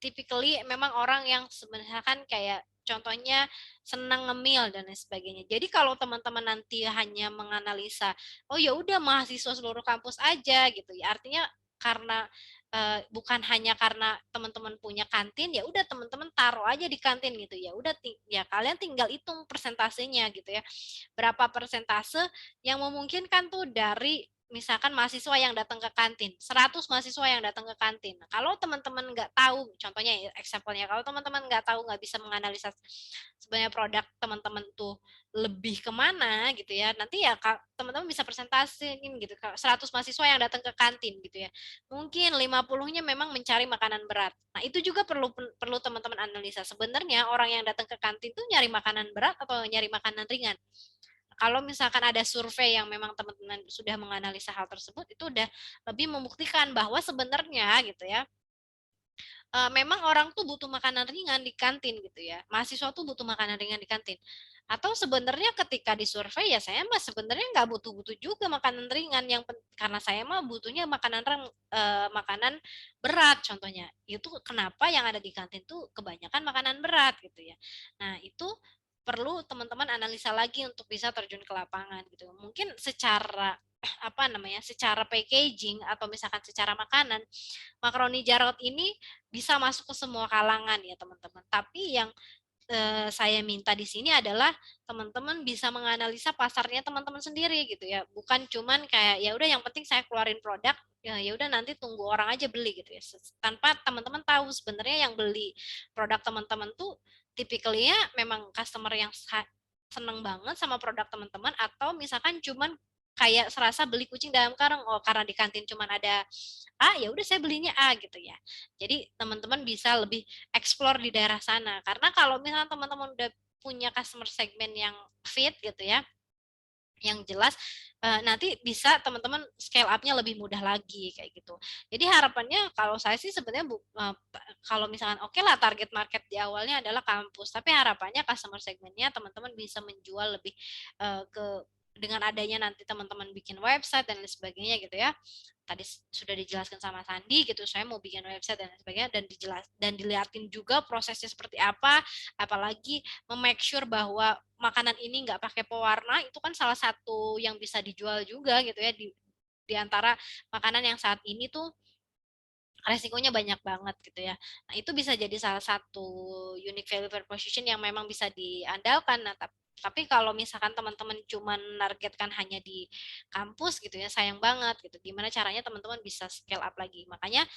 typically memang orang yang sebenarnya kan kayak contohnya senang ngemil dan lain sebagainya. Jadi kalau teman-teman nanti hanya menganalisa, oh ya udah mahasiswa seluruh kampus aja gitu ya. Artinya karena bukan hanya karena teman-teman punya kantin, ya udah teman-teman taruh aja di kantin gitu ya. Udah ya kalian tinggal hitung persentasenya gitu ya. Berapa persentase yang memungkinkan tuh dari misalkan mahasiswa yang datang ke kantin, 100 mahasiswa yang datang ke kantin. Nah, kalau teman-teman nggak tahu, contohnya example-nya, kalau teman-teman nggak tahu, nggak bisa menganalisa sebenarnya produk teman-teman tuh lebih kemana gitu ya, nanti ya teman-teman bisa presentasiin gitu, 100 mahasiswa yang datang ke kantin gitu ya. Mungkin 50-nya memang mencari makanan berat. Nah, itu juga perlu teman-teman analisa. Sebenarnya orang yang datang ke kantin tuh nyari makanan berat atau nyari makanan ringan. Kalau misalkan ada survei yang memang teman-teman sudah menganalisa hal tersebut, itu udah lebih membuktikan bahwa sebenarnya gitu ya, memang orang tuh butuh makanan ringan di kantin gitu ya. Mahasiswa tuh butuh makanan ringan di kantin. Atau sebenarnya ketika disurvei ya saya mah sebenarnya nggak butuh-butuh juga makanan ringan yang karena saya mah butuhnya makanan berat contohnya. Itu kenapa yang ada di kantin tuh kebanyakan makanan berat gitu ya. Nah, itu perlu teman-teman analisa lagi untuk bisa terjun ke lapangan gitu. Mungkin secara apa namanya? Secara packaging atau misalkan secara makanan, makaroni Jarot ini bisa masuk ke semua kalangan ya, teman-teman. Tapi yang saya minta di sini adalah teman-teman bisa menganalisa pasarnya teman-teman sendiri gitu ya. Bukan cuman kayak ya udah yang penting saya keluarin produk, ya udah nanti tunggu orang aja beli gitu ya. Tanpa teman-teman tahu sebenarnya yang beli produk teman-teman tuh tipikalnya memang customer yang seneng banget sama produk teman-teman atau misalkan cuman kayak serasa beli kucing dalam karung, oh karena di kantin cuman ada A, ya udah saya belinya A gitu ya. Jadi teman-teman bisa lebih explore di daerah sana. Karena kalau misalnya teman-teman udah punya customer segment yang fit gitu ya, yang jelas nanti bisa teman-teman scale up-nya lebih mudah lagi kayak gitu. Jadi harapannya kalau saya sih sebenarnya kalau misalkan oke lah target market di awalnya adalah kampus, tapi harapannya customer segmentnya teman-teman bisa menjual lebih ke dengan adanya nanti teman-teman bikin website dan lain sebagainya gitu ya. Tadi sudah dijelaskan sama Sandi gitu, saya mau bikin website dan lain sebagainya dan dilihatin juga prosesnya seperti apa, apalagi memake sure bahwa makanan ini nggak pakai pewarna, itu kan salah satu yang bisa dijual juga gitu ya di antara makanan yang saat ini tuh resikonya banyak banget gitu ya. Nah, itu bisa jadi salah satu unique value proposition yang memang bisa diandalkan. Nah, tapi kalau misalkan teman-teman cuma menargetkan hanya di kampus gitu ya, sayang banget gitu. Gimana caranya teman-teman bisa scale up lagi. Makanya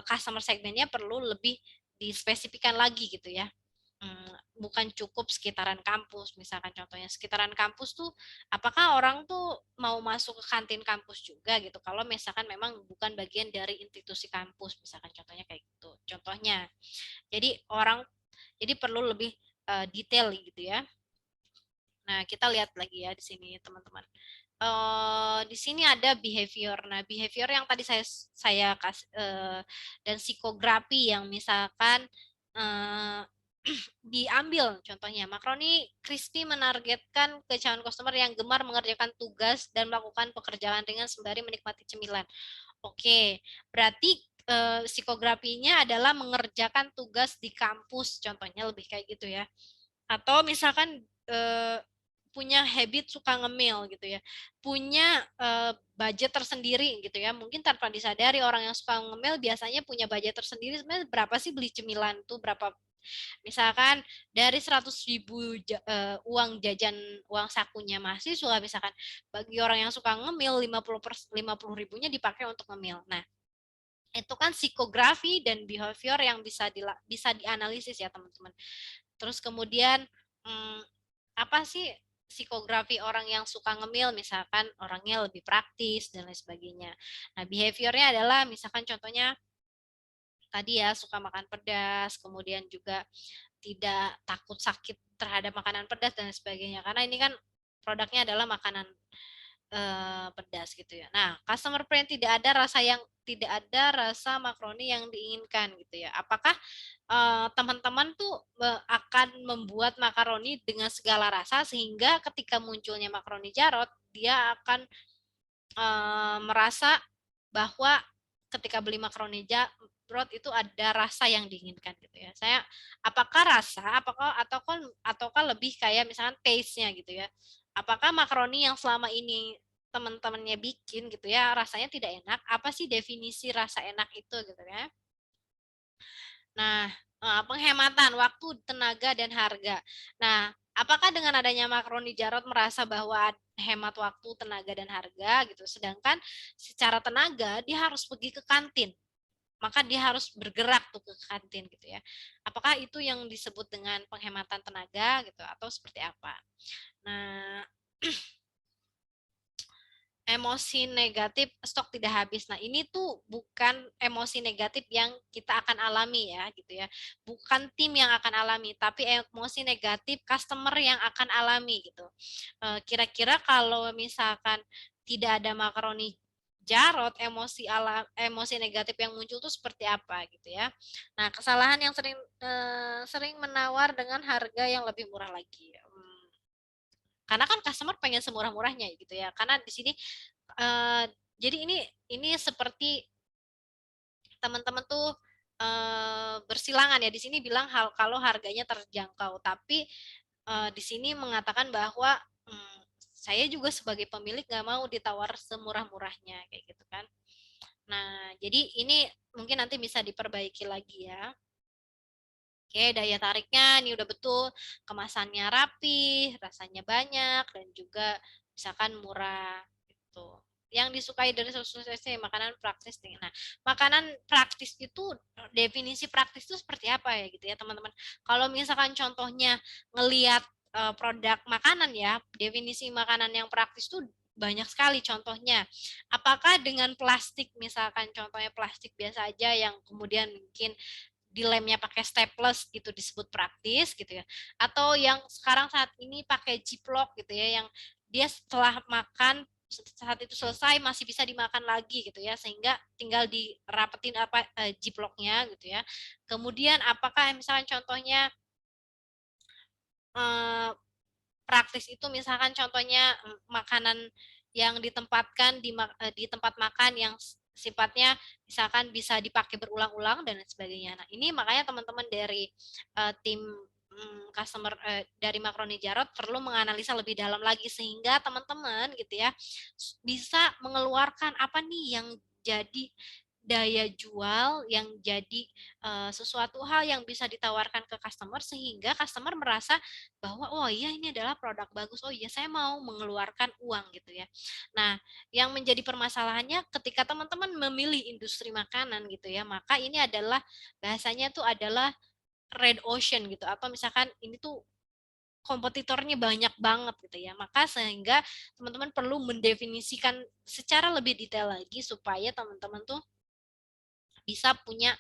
customer segmentnya perlu lebih dispesifikan lagi gitu ya. Bukan cukup sekitaran kampus, misalkan contohnya sekitaran kampus tuh, apakah orang tuh mau masuk ke kantin kampus juga gitu, kalau misalkan memang bukan bagian dari institusi kampus, misalkan contohnya kayak gitu. Contohnya, jadi perlu lebih detail gitu ya. Nah, kita lihat lagi ya di sini teman-teman. Di sini ada behavior. Nah, behavior yang tadi saya kasih dan psikografi yang misalkan diambil contohnya makaroni crispy menargetkan ke calon customer yang gemar mengerjakan tugas dan melakukan pekerjaan ringan sembari menikmati cemilan. Oke, berarti psikografinya adalah mengerjakan tugas di kampus contohnya lebih kayak gitu ya. Atau misalkan punya habit suka ngemil gitu ya, punya budget tersendiri gitu ya, mungkin tanpa disadari orang yang suka ngemil biasanya punya budget tersendiri, sebenarnya berapa sih beli cemilan tuh, berapa misalkan dari 100.000 uang jajan uang sakunya mahasiswa misalkan, bagi orang yang suka ngemil 50 ribunya dipakai untuk ngemil. Nah, itu kan psikografi dan behavior yang bisa dianalisis ya teman-teman. Terus kemudian apa sih psikografi orang yang suka ngemil, misalkan orangnya lebih praktis dan lain sebagainya. Nah, behaviornya adalah misalkan contohnya tadi ya suka makan pedas, kemudian juga tidak takut sakit terhadap makanan pedas dan lain sebagainya. Karena ini kan produknya adalah makanan pedas gitu ya. Nah, customer preference tidak ada rasa makaroni yang diinginkan gitu ya. Apakah teman-teman tuh akan membuat makaroni dengan segala rasa sehingga ketika munculnya makaroni Jarot dia akan merasa bahwa ketika beli makaroni Jarot itu ada rasa yang diinginkan gitu ya. Apakah rasa, ataukah lebih kayak misalkan taste-nya gitu ya. Apakah makaroni yang selama ini teman-temannya bikin gitu ya rasanya tidak enak? Apa sih definisi rasa enak itu gitu ya? Nah, penghematan waktu, tenaga, dan harga. Nah, apakah dengan adanya makaroni Jarot merasa bahwa hemat waktu, tenaga, dan harga gitu, sedangkan secara tenaga dia harus pergi ke kantin, maka dia harus bergerak tuh ke kantin gitu ya. Apakah itu yang disebut dengan penghematan tenaga gitu atau seperti apa? Nah, emosi negatif stok tidak habis. Nah, ini tuh bukan emosi negatif yang kita akan alami ya gitu ya. Bukan tim yang akan alami, tapi emosi negatif customer yang akan alami gitu. Kira-kira kalau misalkan tidak ada makaroni Jarot, emosi negatif yang muncul tuh seperti apa gitu ya. Nah, kesalahan yang sering menawar dengan harga yang lebih murah lagi. Karena kan customer pengen semurah-murahnya gitu ya. Karena di sini uh, jadi ini seperti teman-teman tuh bersilangan ya. Di sini bilang kalau harganya terjangkau, tapi di sini mengatakan bahwa saya juga sebagai pemilik nggak mau ditawar semurah-murahnya kayak gitu kan. Nah, jadi ini mungkin nanti bisa diperbaiki lagi ya. Oke, daya tariknya ini udah betul, kemasannya rapi, rasanya banyak, dan juga misalkan murah gitu. Yang disukai dari sosialisasi makanan praktis nih. Nah, makanan praktis itu definisi praktis itu seperti apa ya gitu ya teman-teman. Kalau misalkan contohnya ngelihat produk makanan ya, definisi makanan yang praktis itu banyak sekali contohnya. Apakah dengan plastik misalkan contohnya plastik biasa aja yang kemudian mungkin dilemnya pakai staples gitu disebut praktis gitu ya, atau yang sekarang saat ini pakai Ziploc gitu ya, yang dia setelah makan saat itu selesai masih bisa dimakan lagi gitu ya, sehingga tinggal dirapetin Ziplocnya gitu ya. Kemudian apakah misalkan contohnya eh, praktis itu misalkan contohnya makanan yang ditempatkan di tempat makan yang sifatnya misalkan bisa dipakai berulang-ulang dan sebagainya. Nah, ini makanya teman-teman dari tim customer dari Makroni Jarot perlu menganalisa lebih dalam lagi sehingga teman-teman gitu ya bisa mengeluarkan apa nih yang jadi daya jual yang jadi sesuatu hal yang bisa ditawarkan ke customer sehingga customer merasa bahwa oh iya ini adalah produk bagus, oh iya saya mau mengeluarkan uang gitu ya. Nah, yang menjadi permasalahannya ketika teman-teman memilih industri makanan gitu ya, maka ini adalah bahasanya tuh adalah red ocean gitu, atau misalkan ini tuh kompetitornya banyak banget gitu ya, maka sehingga teman-teman perlu mendefinisikan secara lebih detail lagi supaya teman-teman tuh bisa punya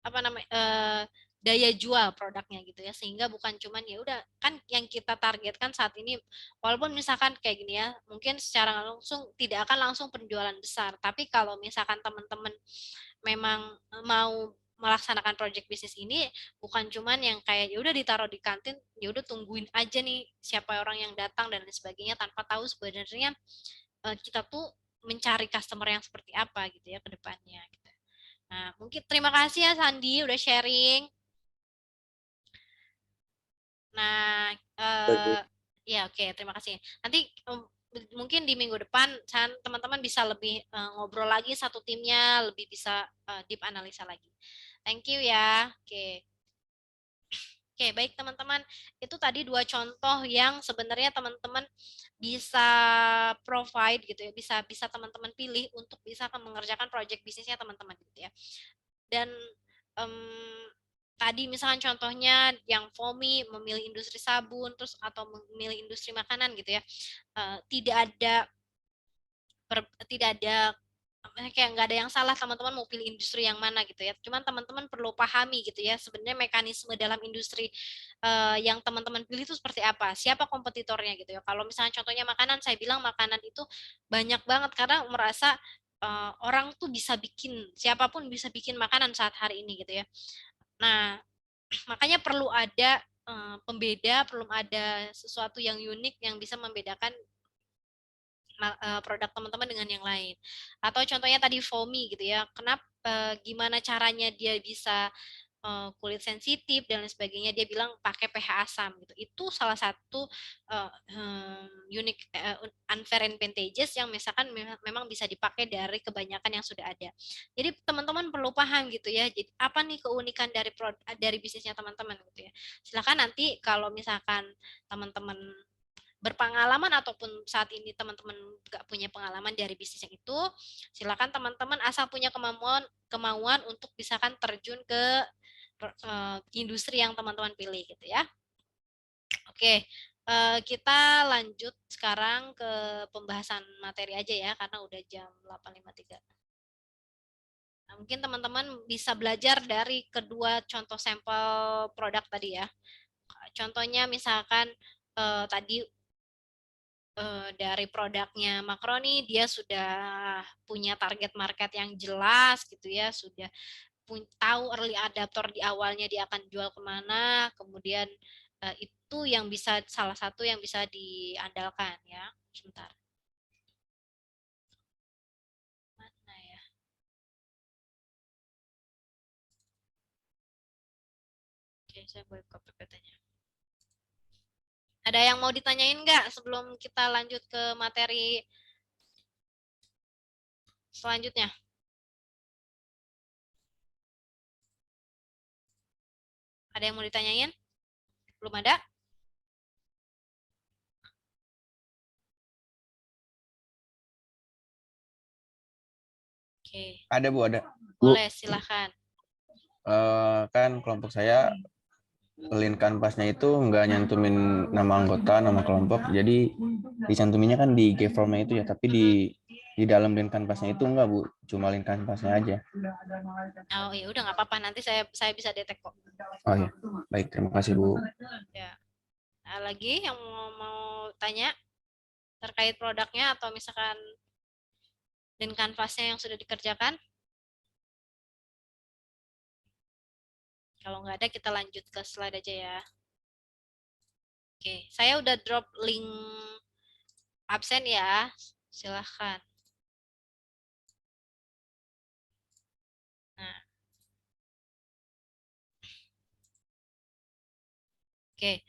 apa namanya daya jual produknya gitu ya, sehingga bukan cuman ya udah kan yang kita targetkan saat ini walaupun misalkan kayak gini ya mungkin secara langsung tidak akan langsung penjualan besar, tapi kalau misalkan teman-teman memang mau melaksanakan project bisnis ini bukan cuman yang kayak ya udah ditaruh di kantin ya udah tungguin aja nih siapa orang yang datang dan lain sebagainya tanpa tahu sebenarnya kita tuh mencari customer yang seperti apa gitu ya ke depannya gitu. Nah, mungkin terima kasih ya Sandi udah sharing. Nah, Baik, Bu. ya oke, terima kasih. Nanti mungkin di minggu depan teman-teman bisa lebih ngobrol lagi satu timnya, lebih bisa deep analisa lagi. Thank you ya. Oke. Oke, baik teman-teman. Itu tadi dua contoh yang sebenarnya teman-teman bisa provide gitu ya, bisa bisa teman-teman pilih untuk bisa mengerjakan project bisnisnya teman-teman gitu ya. Dan tadi misalkan contohnya yang FOMI memilih industri sabun terus atau memilih industri makanan gitu ya, tidak ada kayak nggak ada yang salah teman-teman mau pilih industri yang mana gitu ya. Cuman teman-teman perlu pahami gitu ya sebenarnya mekanisme dalam industri yang teman-teman pilih itu seperti apa, siapa kompetitornya gitu ya. Kalau misalnya contohnya makanan, saya bilang makanan itu banyak banget karena merasa orang tuh bisa bikin, siapapun bisa bikin makanan saat hari ini gitu ya. Nah, makanya perlu ada pembeda, perlu ada sesuatu yang unik yang bisa membedakan produk teman-teman dengan yang lain. Atau contohnya tadi foamy gitu ya. Kenapa gimana caranya dia bisa kulit sensitif dan lain sebagainya, dia bilang pakai pH asam gitu. Itu salah satu unique unfair advantages yang misalkan memang bisa dipakai dari kebanyakan yang sudah ada. Jadi teman-teman perlu paham gitu ya. Jadi apa nih keunikan dari bisnisnya teman-teman gitu ya. Silakan nanti kalau misalkan teman-teman berpengalaman ataupun saat ini teman-teman nggak punya pengalaman dari bisnis yang itu, silakan teman-teman asal punya kemauan untuk misalkan terjun ke industri yang teman-teman pilih gitu ya. Oke, kita lanjut sekarang ke pembahasan materi aja ya karena udah jam 8.53. Nah, mungkin teman-teman bisa belajar dari kedua contoh sampel produk tadi ya. Contohnya misalkan tadi dari produknya Makroni dia sudah punya target market yang jelas gitu ya, sudah tahu early adapter di awalnya dia akan jual kemana, kemudian itu yang bisa salah satu yang bisa diandalkan ya. Sebentar. Mana ya? Oke, saya boleh buka PPT-nya. Ada yang mau ditanyain nggak sebelum kita lanjut ke materi selanjutnya? Ada yang mau ditanyain? Belum ada? Oke. Ada Bu, ada. Boleh, silahkan. Kan kelompok saya link kanvasnya itu nggak nyantumin nama anggota, nama kelompok, jadi dicantuminnya kan di G-formnya itu ya, tapi di dalam link kanvasnya itu enggak Bu, cuma link kanvasnya aja. Oh iya, udah nggak apa-apa, nanti saya bisa detek kok. Oh ya, baik, terima kasih Bu. Ya. Nah, lagi yang mau tanya terkait produknya atau misalkan dan kanvasnya yang sudah dikerjakan? Kalau nggak ada, kita lanjut ke slide aja ya. Oke, saya udah drop link absen ya. Silahkan. Nah. Oke.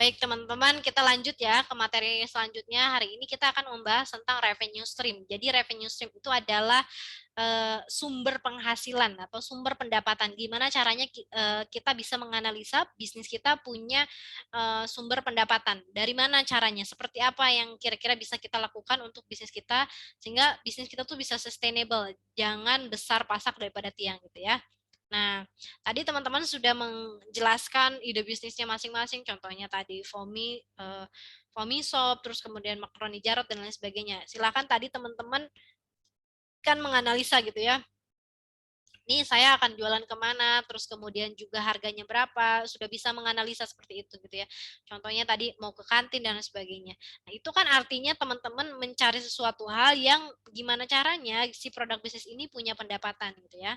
Baik teman-teman, kita lanjut ya ke materi selanjutnya. Hari ini kita akan membahas tentang revenue stream. Jadi revenue stream itu adalah sumber penghasilan atau sumber pendapatan. Gimana caranya kita bisa menganalisa bisnis kita punya sumber pendapatan. Dari mana caranya? Seperti apa yang kira-kira bisa kita lakukan untuk bisnis kita sehingga bisnis kita tuh bisa sustainable. Jangan besar pasak daripada tiang gitu ya. Nah, tadi teman-teman sudah menjelaskan ide bisnisnya masing-masing, contohnya tadi Foamy Shop, terus kemudian makaroni Jarot dan lain sebagainya. Silakan tadi teman-teman kan menganalisa gitu ya. Nih saya akan jualan kemana, terus kemudian juga harganya berapa, sudah bisa menganalisa seperti itu gitu ya. Contohnya tadi mau ke kantin dan lain sebagainya. Nah itu kan artinya teman-teman mencari sesuatu hal yang gimana caranya si produk bisnis ini punya pendapatan gitu ya.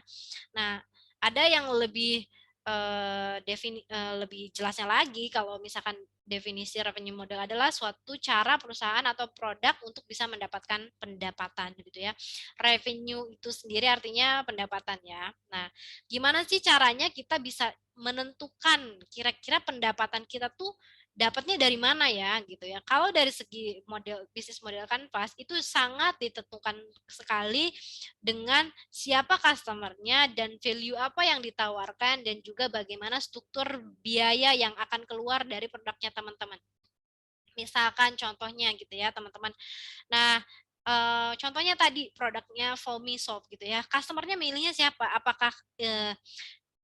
Nah ada yang lebih lebih jelasnya lagi kalau misalkan definisi revenue model adalah suatu cara perusahaan atau produk untuk bisa mendapatkan pendapatan gitu ya. Revenue itu sendiri artinya pendapatan ya. Nah, gimana sih caranya kita bisa menentukan kira-kira pendapatan kita tuh dapatnya dari mana ya gitu ya. Kalau dari segi model bisnis model kanvas itu sangat ditentukan sekali dengan siapa customernya dan value apa yang ditawarkan dan juga bagaimana struktur biaya yang akan keluar dari produknya teman-teman. Misalkan contohnya gitu ya teman-teman. Nah, contohnya tadi produknya Foamy Soft gitu ya. Customernya milihnya siapa? Apakah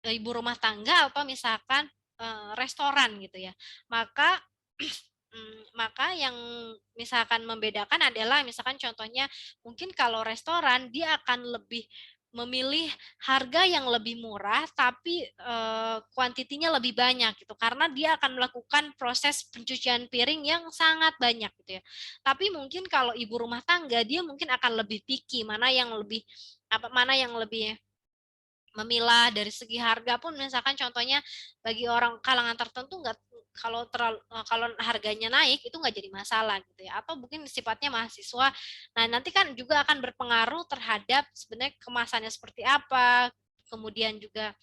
ibu rumah tangga atau misalkan restoran gitu ya. Maka Maka yang misalkan membedakan adalah misalkan contohnya mungkin kalau restoran dia akan lebih memilih harga yang lebih murah tapi kuantitinya lebih banyak gitu karena dia akan melakukan proses pencucian piring yang sangat banyak gitu ya. Tapi mungkin kalau ibu rumah tangga dia mungkin akan lebih picky mana yang lebih memilah dari segi harga pun misalkan contohnya bagi orang kalangan tertentu nggak kalau harganya naik itu nggak jadi masalah gitu ya atau mungkin sifatnya mahasiswa. Nah nanti kan juga akan berpengaruh terhadap sebenarnya kemasannya seperti apa, kemudian juga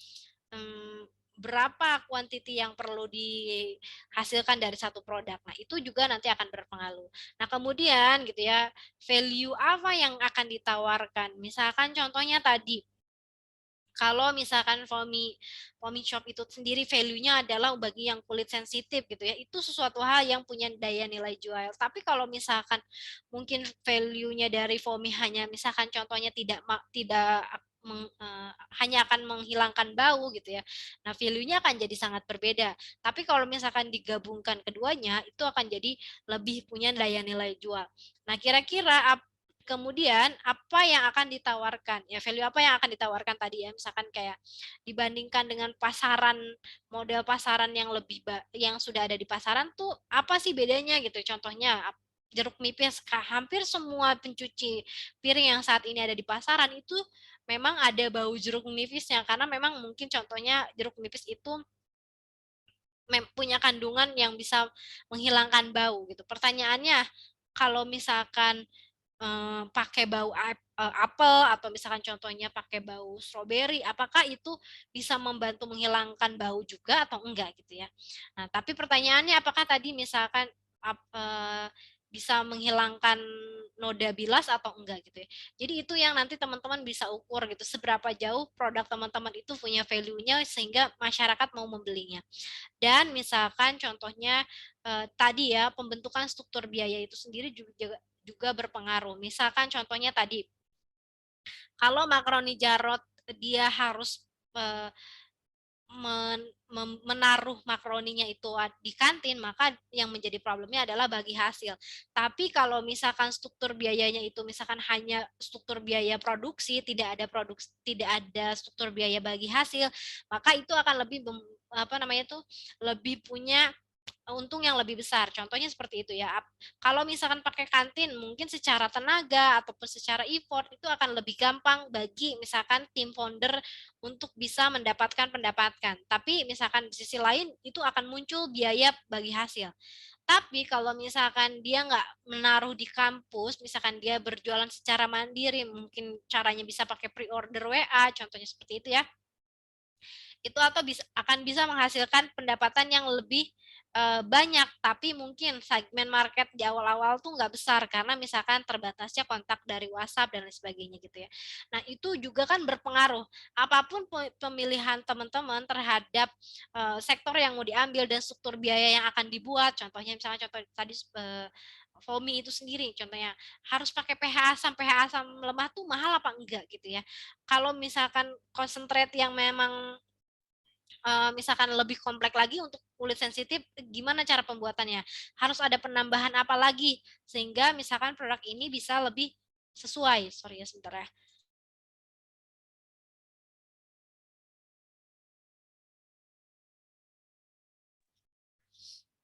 berapa kuantiti yang perlu dihasilkan dari satu produk. Nah, itu juga nanti akan berpengaruh. Nah, kemudian gitu ya, value apa yang akan ditawarkan? Misalkan contohnya tadi kalau misalkan foamy shop itu sendiri value-nya adalah bagi yang kulit sensitif gitu ya, itu sesuatu hal yang punya daya nilai jual. Tapi kalau misalkan mungkin value-nya dari foamy hanya misalkan contohnya tidak hanya akan menghilangkan bau gitu ya. Nah, value-nya akan jadi sangat berbeda. Tapi kalau misalkan digabungkan keduanya, itu akan jadi lebih punya daya nilai jual. Nah, kira-kira kemudian apa yang akan ditawarkan? Ya value apa yang akan ditawarkan tadi ya? Misalkan kayak dibandingkan dengan model pasaran yang sudah ada di pasaran tuh apa sih bedanya gitu? Contohnya jeruk nipis, hampir semua pencuci piring yang saat ini ada di pasaran itu memang ada bau jeruk nipisnya karena memang mungkin contohnya jeruk nipis itu punya kandungan yang bisa menghilangkan bau gitu. Pertanyaannya kalau misalkan pakai bau apel atau misalkan contohnya pakai bau stroberi, apakah itu bisa membantu menghilangkan bau juga atau enggak gitu ya. Nah, tapi pertanyaannya apakah tadi misalkan bisa menghilangkan noda bilas atau enggak gitu ya. Jadi itu yang nanti teman-teman bisa ukur gitu seberapa jauh produk teman-teman itu punya value-nya sehingga masyarakat mau membelinya. Dan misalkan contohnya tadi ya pembentukan struktur biaya itu sendiri juga berpengaruh. Misalkan contohnya tadi kalau makaroni Jarot dia harus menaruh makaroninya itu di kantin, maka yang menjadi problemnya adalah bagi hasil. Tapi kalau misalkan struktur biayanya itu misalkan hanya struktur biaya produksi, tidak ada struktur biaya bagi hasil, maka itu akan lebih punya untung yang lebih besar. Contohnya seperti itu ya. Kalau misalkan pakai kantin, mungkin secara tenaga ataupun secara effort itu akan lebih gampang bagi misalkan tim founder untuk bisa mendapatkan. Tapi misalkan di sisi lain itu akan muncul biaya bagi hasil. Tapi kalau misalkan dia nggak menaruh di kampus, misalkan dia berjualan secara mandiri, mungkin caranya bisa pakai pre-order WA, contohnya seperti itu ya. Itu atau akan bisa menghasilkan pendapatan yang lebih banyak, tapi mungkin segmen market di awal-awal tuh nggak besar karena misalkan terbatasnya kontak dari WhatsApp dan lain sebagainya gitu ya. Nah itu juga kan berpengaruh. Apapun pemilihan teman-teman terhadap sektor yang mau diambil dan struktur biaya yang akan dibuat, contohnya misalnya contoh tadi foamy itu sendiri contohnya harus pakai pH asam lemah tuh mahal apa enggak gitu ya. Kalau misalkan konsentrat yang memang misalkan lebih kompleks lagi untuk kulit sensitif, gimana cara pembuatannya? Harus ada penambahan apa lagi sehingga misalkan produk ini bisa lebih sesuai. Sorry ya sebentar ya.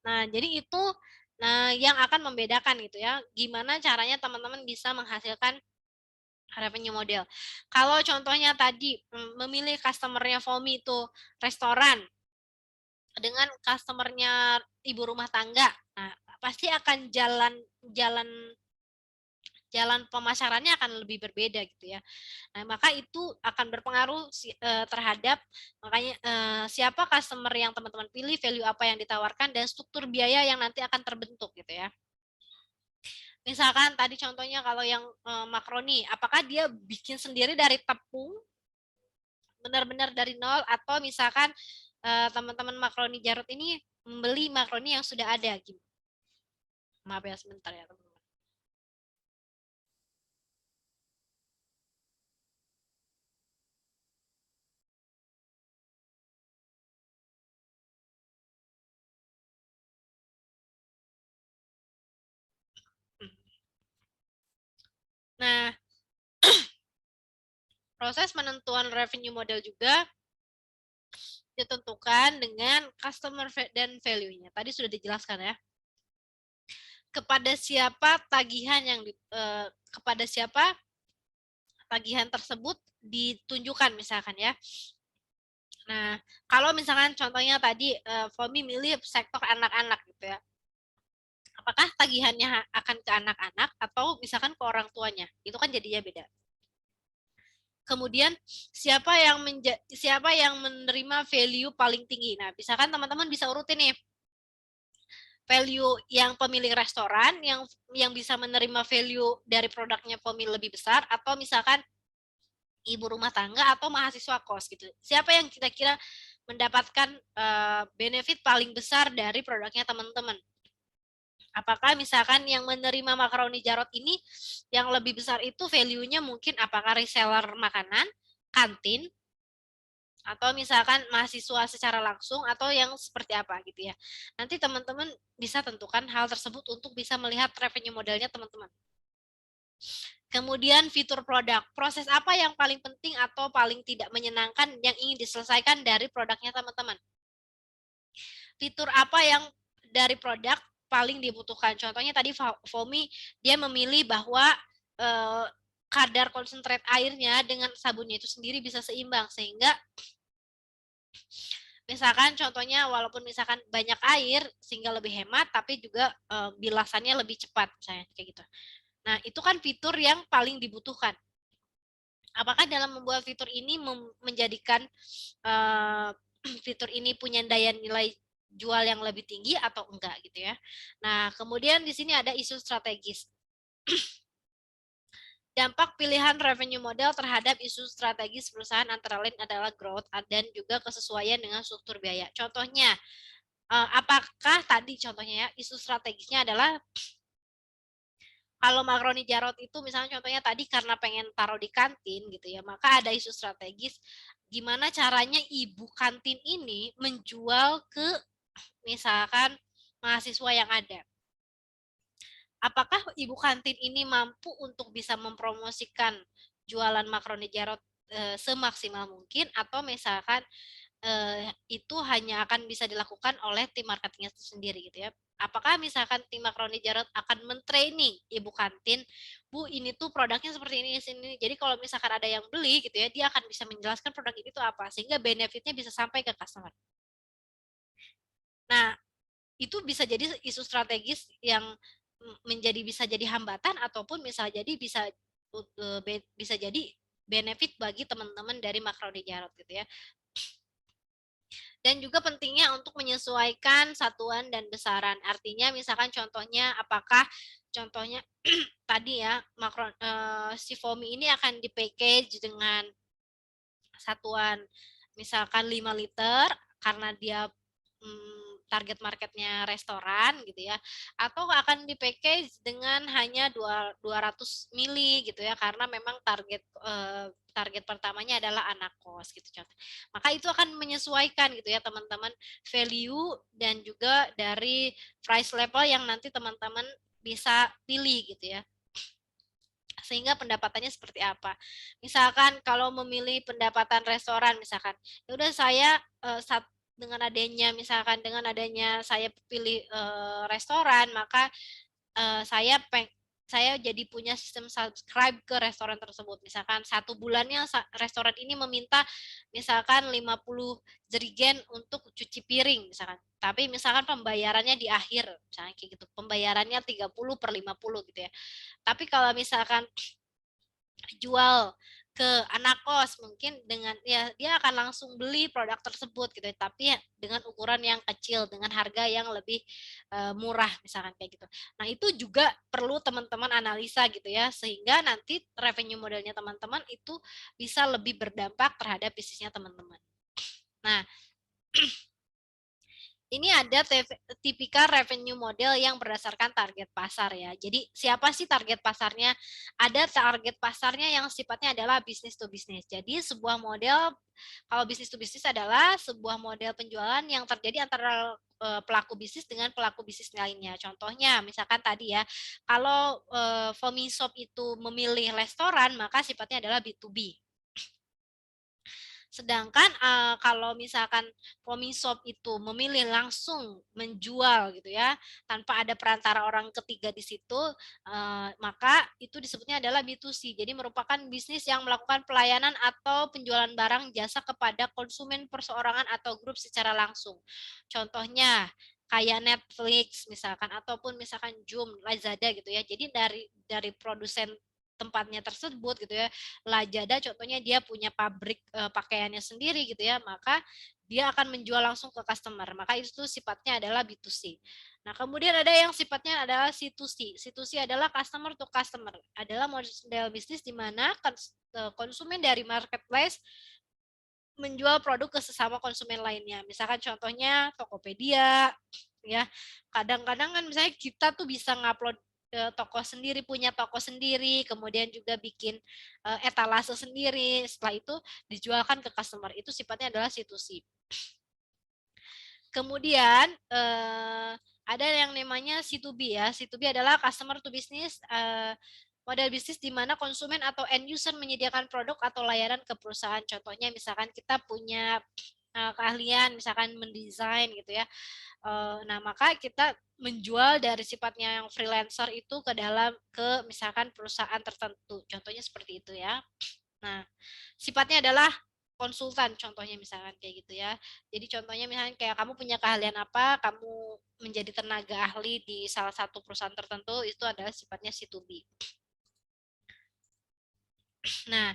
Nah, jadi itu yang akan membedakan gitu ya. Gimana caranya teman-teman bisa menghasilkan revenue model. Kalau contohnya tadi memilih customer-nya Fomi itu restoran, dengan customer-nya ibu rumah tangga. Nah, pasti akan jalan pemasarannya akan lebih berbeda gitu ya. Nah, maka itu akan berpengaruh terhadap makanya siapa customer yang teman-teman pilih, value apa yang ditawarkan dan struktur biaya yang nanti akan terbentuk gitu ya. Misalkan tadi contohnya kalau yang makaroni, apakah dia bikin sendiri dari tepung benar-benar dari nol atau misalkan teman-teman makaroni Jarot ini membeli makaroni yang sudah ada gitu. Maaf ya sebentar ya teman. Nah, proses penentuan revenue model juga ditentukan dengan customer dan value-nya. Tadi sudah dijelaskan ya. Kepada siapa tagihan tersebut ditunjukkan misalkan ya. Nah, kalau misalkan contohnya tadi Fomi milih sektor anak-anak gitu ya. Apakah tagihannya akan ke anak-anak atau misalkan ke orang tuanya? Itu kan jadinya beda. Kemudian siapa yang menerima value paling tinggi? Nah, misalkan teman-teman bisa urutin nih. Value yang pemilik restoran yang bisa menerima value dari produknya pemilik lebih besar, atau misalkan ibu rumah tangga atau mahasiswa kos gitu. Siapa yang kira-kira mendapatkan benefit paling besar dari produknya teman-teman? Apakah misalkan yang menerima makaroni Jarot ini yang lebih besar itu value-nya mungkin apakah reseller makanan, kantin, atau misalkan mahasiswa secara langsung, atau yang seperti apa gitu ya. Nanti teman-teman bisa tentukan hal tersebut untuk bisa melihat revenue modelnya teman-teman. Kemudian fitur produk, proses apa yang paling penting atau paling tidak menyenangkan yang ingin diselesaikan dari produknya teman-teman. Fitur apa yang dari produk paling dibutuhkan. Contohnya tadi Fomi dia memilih bahwa kadar konsentrat airnya dengan sabunnya itu sendiri bisa seimbang, sehingga misalkan contohnya walaupun misalkan banyak air sehingga lebih hemat, tapi juga bilasannya lebih cepat misalnya kayak gitu. Nah, itu kan fitur yang paling dibutuhkan. Apakah dalam membuat fitur ini menjadikan fitur ini punya daya nilai jual yang lebih tinggi atau enggak gitu ya. Nah, kemudian di sini ada isu strategis. Dampak pilihan revenue model terhadap isu strategis perusahaan antara lain adalah growth dan juga kesesuaian dengan struktur biaya. Contohnya, apakah tadi contohnya ya, isu strategisnya adalah kalau makaroni Jarot itu misalnya contohnya tadi karena pengen taruh di kantin gitu ya, maka ada isu strategis gimana caranya ibu kantin ini menjual ke misalkan mahasiswa yang ada. Apakah ibu kantin ini mampu untuk bisa mempromosikan jualan makaroni Jarot semaksimal mungkin, atau misalkan itu hanya akan bisa dilakukan oleh tim marketingnya itu sendiri gitu ya. Apakah misalkan tim makaroni Jarot akan mentraining ibu kantin, Bu ini tuh produknya seperti ini, jadi kalau misalkan ada yang beli gitu ya, dia akan bisa menjelaskan produk ini tuh apa, sehingga benefitnya bisa sampai ke customer. Nah, itu bisa jadi isu strategis yang bisa jadi hambatan, ataupun bisa jadi benefit bagi teman-teman dari makaroni Jarot gitu ya. Dan juga pentingnya untuk menyesuaikan satuan dan besaran. Artinya misalkan contohnya apakah contohnya tadi ya si Fomi ini akan di package dengan satuan misalkan 5 liter karena dia target marketnya restoran gitu ya, atau akan di package dengan hanya 200 mili gitu ya, karena memang target pertamanya adalah anak kos gitu contoh. Maka itu akan menyesuaikan gitu ya teman-teman, value dan juga dari price level yang nanti teman-teman bisa pilih gitu ya, sehingga pendapatannya seperti apa. Misalkan kalau memilih pendapatan restoran misalkan, ya udah saya dengan adanya saya pilih restoran, maka saya jadi punya sistem subscribe ke restoran tersebut. Misalkan satu bulannya restoran ini meminta misalkan 50 jerigen untuk cuci piring misalkan. Tapi misalkan pembayarannya di akhir, misalnya kayak gitu. Pembayarannya 30/50 gitu ya. Tapi kalau misalkan jual ke anak kos, mungkin dengan ya dia akan langsung beli produk tersebut gitu, tapi dengan ukuran yang kecil dengan harga yang lebih murah misalkan kayak gitu. Nah, itu juga perlu teman-teman analisa gitu ya, sehingga nanti revenue modelnya teman-teman itu bisa lebih berdampak terhadap bisnisnya teman-teman. Nah, ini ada tipikal revenue model yang berdasarkan target pasar ya. Jadi siapa sih target pasarnya? Ada target pasarnya yang sifatnya adalah business to business. Jadi sebuah model, kalau business to business adalah sebuah model penjualan yang terjadi antara pelaku bisnis dengan pelaku bisnis lainnya. Contohnya misalkan tadi ya, kalau Fomi Shop itu memilih restoran, maka sifatnya adalah B2B. Sedangkan kalau misalkan Fomi Shop itu memilih langsung menjual gitu ya, tanpa ada perantara orang ketiga di situ, maka itu disebutnya adalah B2C. Jadi merupakan bisnis yang melakukan pelayanan atau penjualan barang jasa kepada konsumen perseorangan atau grup secara langsung. Contohnya kayak Netflix misalkan, ataupun misalkan Zoom, Lazada gitu ya. Jadi dari produsen tempatnya tersebut gitu ya, Lazada contohnya dia punya pabrik pakaiannya sendiri gitu ya, maka dia akan menjual langsung ke customer, maka itu sifatnya adalah B2C. Nah kemudian ada yang sifatnya adalah C2C. C2C adalah customer to customer, adalah model bisnis di mana konsumen dari marketplace menjual produk ke sesama konsumen lainnya. Misalkan contohnya Tokopedia, ya. Kadang-kadang kan misalnya kita tuh bisa ngupload toko sendiri, punya toko sendiri, kemudian juga bikin etalase sendiri. Setelah itu dijualkan ke customer. Itu sifatnya adalah C2C. Kemudian ada yang namanya C2B ya. C2B adalah customer to business, model bisnis di mana konsumen atau end user menyediakan produk atau layanan ke perusahaan. Contohnya misalkan kita punya keahlian misalkan mendesain gitu ya. Nah, maka kita menjual dari sifatnya yang freelancer itu ke misalkan perusahaan tertentu. Contohnya seperti itu ya. Nah, sifatnya adalah konsultan contohnya misalkan kayak gitu ya. Jadi contohnya misalnya kayak kamu punya keahlian apa, kamu menjadi tenaga ahli di salah satu perusahaan tertentu, itu adalah sifatnya C2B. Nah,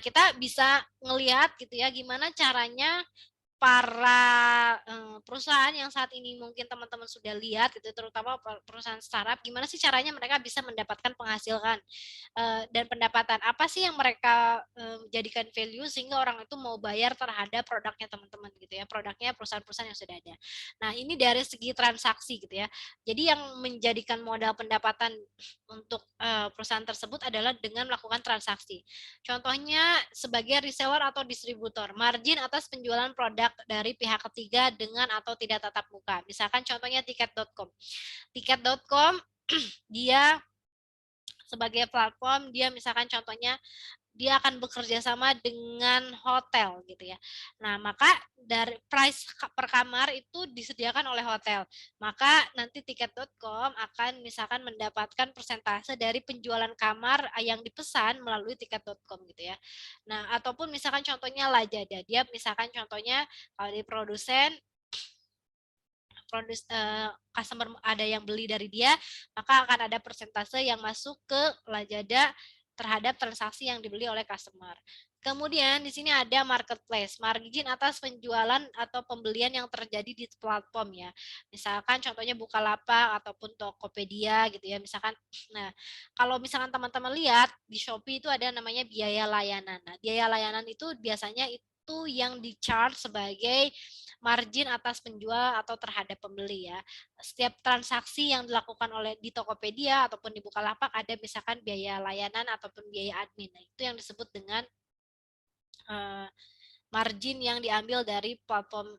kita bisa ngelihat gitu ya gimana caranya para perusahaan yang saat ini mungkin teman-teman sudah lihat gitu, terutama perusahaan startup, gimana sih caranya mereka bisa mendapatkan penghasilan dan pendapatan apa sih yang mereka jadikan value sehingga orang itu mau bayar terhadap produknya teman-teman gitu ya, produknya perusahaan-perusahaan yang sudah ada. Nah ini dari segi transaksi gitu ya. Jadi yang menjadikan modal pendapatan untuk perusahaan tersebut adalah dengan melakukan transaksi. Contohnya sebagai reseller atau distributor, margin atas penjualan produk dari pihak ketiga dengan atau tidak tatap muka. Misalkan contohnya tiket.com. Tiket.com dia sebagai platform, dia misalkan contohnya dia akan bekerja sama dengan hotel gitu ya. Nah, maka dari price per kamar itu disediakan oleh hotel. Maka nanti tiket.com akan misalkan mendapatkan persentase dari penjualan kamar yang dipesan melalui tiket.com gitu ya. Nah, ataupun misalkan contohnya Lazada. Dia misalkan contohnya kalau di produsen customer ada yang beli dari dia, maka akan ada persentase yang masuk ke Lazada terhadap transaksi yang dibeli oleh customer. Kemudian di sini ada marketplace, margin atas penjualan atau pembelian yang terjadi di platform ya. Misalkan contohnya Bukalapak ataupun Tokopedia gitu ya. Misalkan, nah kalau misalkan teman-teman lihat di Shopee itu ada namanya biaya layanan. Nah, biaya layanan itu biasanya itu yang di-charge sebagai margin atas penjual atau terhadap pembeli ya. Setiap transaksi yang dilakukan oleh di Tokopedia ataupun di Bukalapak ada misalkan biaya layanan ataupun biaya admin. Nah, itu yang disebut dengan margin yang diambil dari platform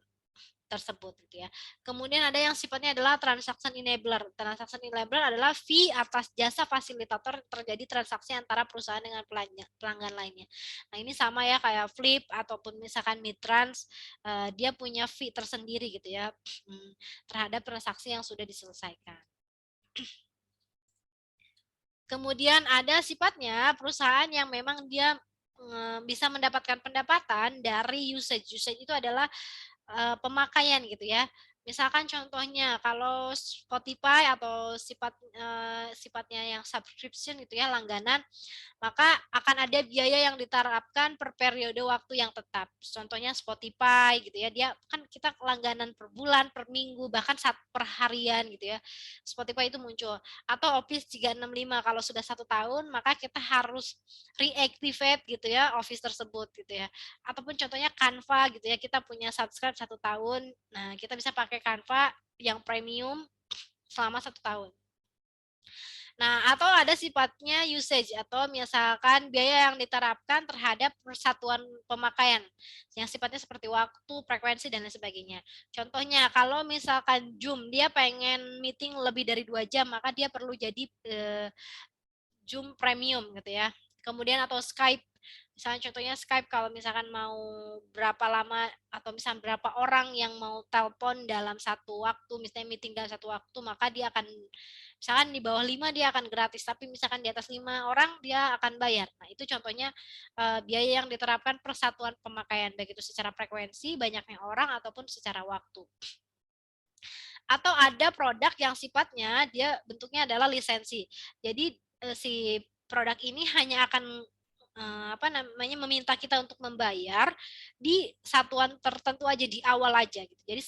tersebut gitu ya. Kemudian ada yang sifatnya adalah transaction enabler. Transaction enabler adalah fee atas jasa fasilitator terjadi transaksi antara perusahaan dengan pelanggan lainnya. Nah, ini sama ya kayak Flip ataupun misalkan Midtrans, dia punya fee tersendiri gitu ya terhadap transaksi yang sudah diselesaikan. Kemudian ada sifatnya perusahaan yang memang dia bisa mendapatkan pendapatan dari usage. Usage itu adalah pemakaian gitu ya. Misalkan contohnya kalau Spotify atau sifatnya yang subscription gitu ya, langganan, maka akan ada biaya yang diterapkan per periode waktu yang tetap. Contohnya Spotify gitu ya, dia kan kita langganan per bulan, per minggu, bahkan per harian gitu ya. Spotify itu muncul. Atau Office 365 kalau sudah 1 tahun, maka kita harus reactivate gitu ya Office tersebut gitu ya. Ataupun contohnya Canva gitu ya, kita punya subscribe 1 tahun, nah kita bisa pakai pakai Canva yang premium selama 1 tahun. Nah, atau ada sifatnya usage atau misalkan biaya yang diterapkan terhadap persatuan pemakaian yang sifatnya seperti waktu, frekuensi, dan lain sebagainya. Contohnya, kalau misalkan Zoom dia pengen meeting lebih dari 2 jam, maka dia perlu jadi Zoom Premium gitu ya. Kemudian atau Skype, misalnya contohnya Skype kalau misalkan mau berapa lama atau misalnya berapa orang yang mau telepon dalam satu waktu, misalnya meeting dalam satu waktu, maka dia akan misalkan di bawah 5 dia akan gratis, tapi misalkan di atas 5 orang dia akan bayar. Nah, itu contohnya biaya yang diterapkan persatuan pemakaian, baik itu secara frekuensi, banyaknya orang, ataupun secara waktu. Atau ada produk yang sifatnya dia bentuknya adalah lisensi. Jadi si produk ini hanya akan meminta kita untuk membayar di satuan tertentu aja di awal aja gitu. Jadi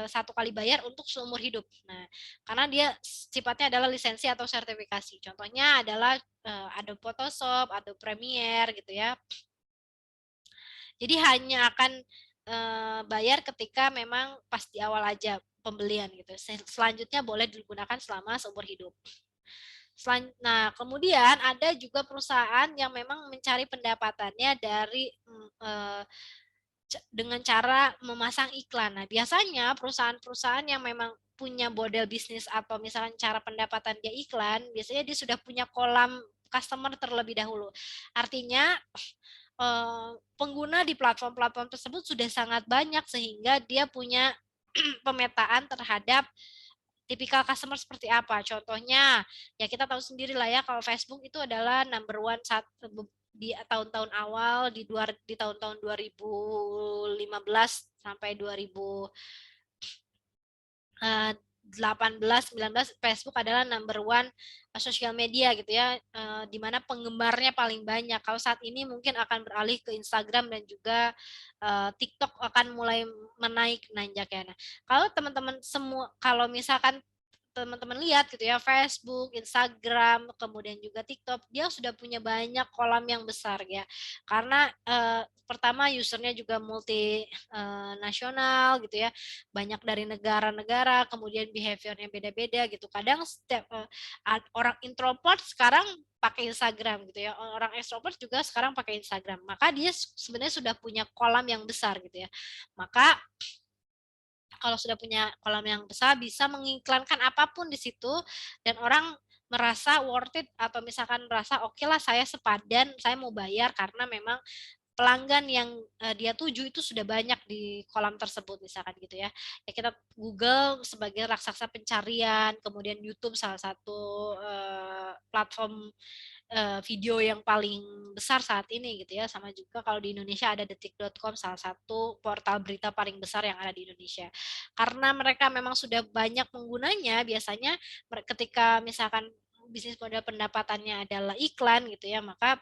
satu kali bayar untuk seumur hidup. Nah, karena dia sifatnya adalah lisensi atau sertifikasi. Contohnya adalah Adobe Photoshop, Adobe Premiere gitu ya. Jadi hanya akan bayar ketika memang pas di awal aja pembelian gitu. Selanjutnya boleh digunakan selama seumur hidup. Nah, kemudian ada juga perusahaan yang memang mencari pendapatannya dari dengan cara memasang iklan. Nah, biasanya perusahaan-perusahaan yang memang punya model bisnis atau misalkan cara pendapatan dia iklan, biasanya dia sudah punya kolam customer terlebih dahulu. Artinya pengguna di platform-platform tersebut sudah sangat banyak sehingga dia punya pemetaan terhadap tipikal customer seperti apa. Contohnya, ya kita tahu sendiri lah ya kalau Facebook itu adalah number one di tahun-tahun awal di tahun-tahun 2015 sampai 2018, 19 Facebook adalah number one sosial media gitu ya, di mana penggemarnya paling banyak. Kalau saat ini mungkin akan beralih ke Instagram dan juga TikTok akan mulai nanjak ya. Nah, kalau teman-teman semua, kalau misalkan teman-teman lihat gitu ya, Facebook, Instagram, kemudian juga TikTok, dia sudah punya banyak kolam yang besar ya. Karena pertama usernya juga multi nasional gitu ya, banyak dari negara-negara, kemudian behaviornya beda-beda gitu. Kadang setiap orang introvert sekarang pakai Instagram gitu ya, orang extrovert juga sekarang pakai Instagram. Maka dia sebenarnya sudah punya kolam yang besar gitu ya. Maka kalau sudah punya kolam yang besar bisa mengiklankan apapun di situ dan orang merasa worth it atau misalkan merasa oke lah saya sepadan, saya mau bayar karena memang pelanggan yang dia tuju itu sudah banyak di kolam tersebut misalkan gitu ya. Ya kita Google sebagai raksasa pencarian, kemudian YouTube salah satu platform video yang paling besar saat ini gitu ya, sama juga kalau di Indonesia ada detik.com, salah satu portal berita paling besar yang ada di Indonesia. Karena mereka memang sudah banyak penggunanya, biasanya ketika misalkan bisnis model pendapatannya adalah iklan gitu ya, maka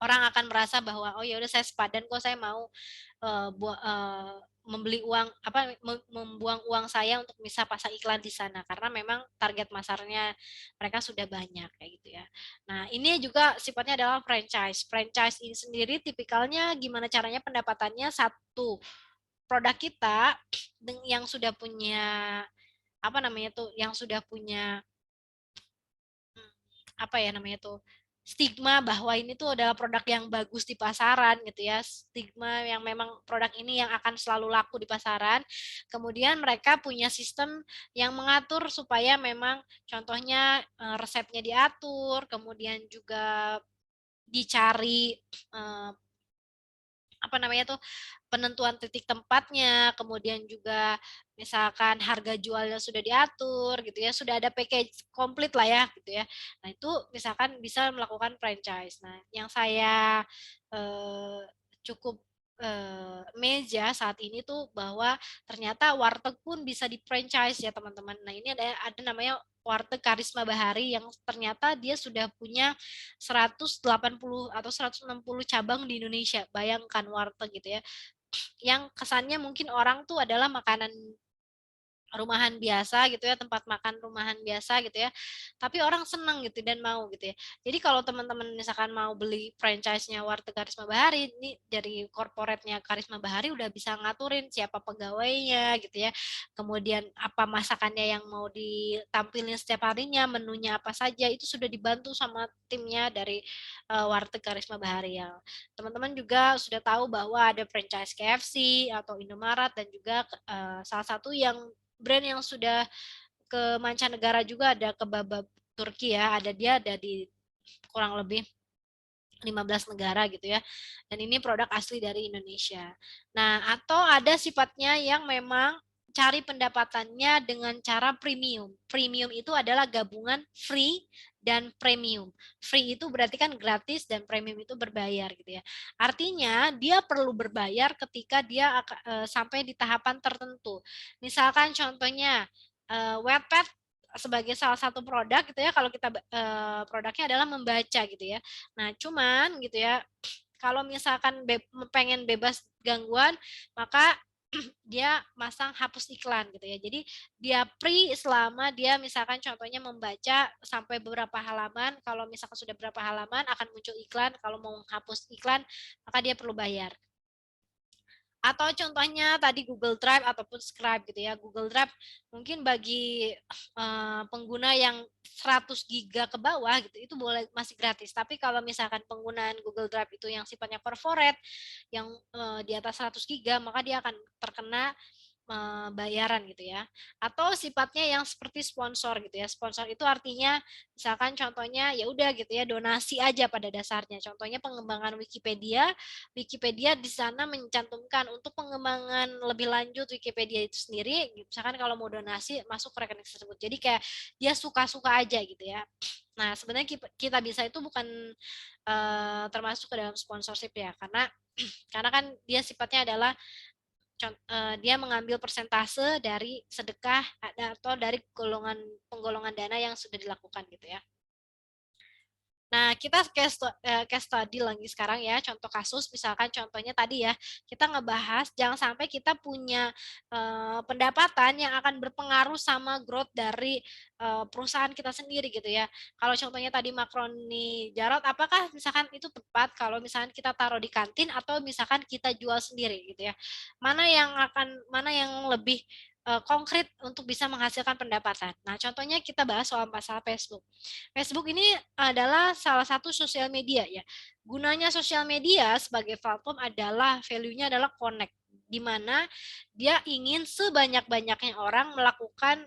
orang akan merasa bahwa oh ya udah saya sepadan kok, saya mau membeli uang membuang uang saya untuk bisa pasang iklan di sana karena memang target masarnya mereka sudah banyak kayak gitu ya. Nah, ini juga sifatnya adalah franchise. Franchise ini sendiri tipikalnya gimana caranya pendapatannya, satu produk kita yang sudah punya yang sudah punya stigma bahwa ini tuh adalah produk yang bagus di pasaran gitu ya, stigma yang memang produk ini yang akan selalu laku di pasaran. Kemudian mereka punya sistem yang mengatur supaya memang contohnya resepnya diatur, kemudian juga dicari penentuan titik tempatnya, kemudian juga misalkan harga jualnya sudah diatur gitu ya, sudah ada package komplit lah ya gitu ya. Nah, itu misalkan bisa melakukan franchise. Nah, yang saya cukup meja saat ini tuh bahwa ternyata warteg pun bisa di franchise ya teman-teman. Nah, ini ada namanya Warteg Karisma Bahari yang ternyata dia sudah punya 180 atau 160 cabang di Indonesia. Bayangkan warteg gitu ya. Yang kesannya mungkin orang tuh adalah makanan rumahan biasa gitu ya, tempat makan rumahan biasa gitu ya. Tapi orang seneng gitu dan mau gitu ya. Jadi kalau teman-teman misalkan mau beli franchise-nya Warteg Karisma Bahari, ini dari corporate-nya Karisma Bahari udah bisa ngaturin siapa pegawainya gitu ya. Kemudian apa masakannya yang mau ditampilin setiap harinya, menunya apa saja, itu sudah dibantu sama timnya dari Warteg Karisma Bahari ya. Teman-teman juga sudah tahu bahwa ada franchise KFC atau Indomaret dan juga salah satu yang brand yang sudah ke mancanegara juga ada kebab Turki ya, ada di kurang lebih 15 negara gitu ya. Dan ini produk asli dari Indonesia. Nah, atau ada sifatnya yang memang cari pendapatannya dengan cara premium. Premium itu adalah gabungan free dan premium. Free itu berarti kan gratis dan premium itu berbayar gitu ya. Artinya dia perlu berbayar ketika dia sampai di tahapan tertentu. Misalkan contohnya Wattpad sebagai salah satu produk gitu ya, kalau kita produknya adalah membaca gitu ya. Nah, cuman gitu ya, kalau misalkan pengen bebas gangguan, maka dia masang hapus iklan gitu ya. Jadi dia free selama dia misalkan contohnya membaca sampai beberapa halaman. Kalau misalkan sudah beberapa halaman akan muncul iklan. Kalau mau hapus iklan maka dia perlu bayar. Atau contohnya tadi Google Drive ataupun Scribe gitu ya. Google Drive mungkin bagi pengguna yang 100 giga ke bawah gitu itu boleh masih gratis. Tapi kalau misalkan penggunaan Google Drive itu yang sifatnya corporate yang di atas 100 giga maka dia akan terkena bayaran gitu ya. Atau sifatnya yang seperti sponsor gitu ya. Sponsor itu artinya misalkan contohnya ya udah gitu ya donasi aja pada dasarnya. Contohnya pengembangan Wikipedia, Wikipedia di sana mencantumkan untuk pengembangan lebih lanjut Wikipedia itu sendiri, misalkan kalau mau donasi masuk ke rekening tersebut. Jadi kayak dia suka-suka aja gitu ya. Nah, sebenarnya kita bisa itu bukan termasuk ke dalam sponsorship ya, karena kan dia sifatnya adalah dia mengambil persentase dari sedekah atau dari penggolongan dana yang sudah dilakukan gitu ya. Nah, kita case study lagi sekarang ya, contoh kasus, misalkan contohnya tadi ya, kita ngebahas jangan sampai kita punya pendapatan yang akan berpengaruh sama growth dari perusahaan kita sendiri gitu ya. Kalau contohnya tadi makaroni Jarot, apakah misalkan itu tepat kalau misalkan kita taruh di kantin atau misalkan kita jual sendiri gitu ya. Mana yang lebih konkret untuk bisa menghasilkan pendapatan. Nah, contohnya kita bahas soal masalah Facebook. Facebook ini adalah salah satu sosial media ya. Gunanya sosial media sebagai platform adalah value-nya adalah connect, di mana dia ingin sebanyak-banyaknya orang melakukan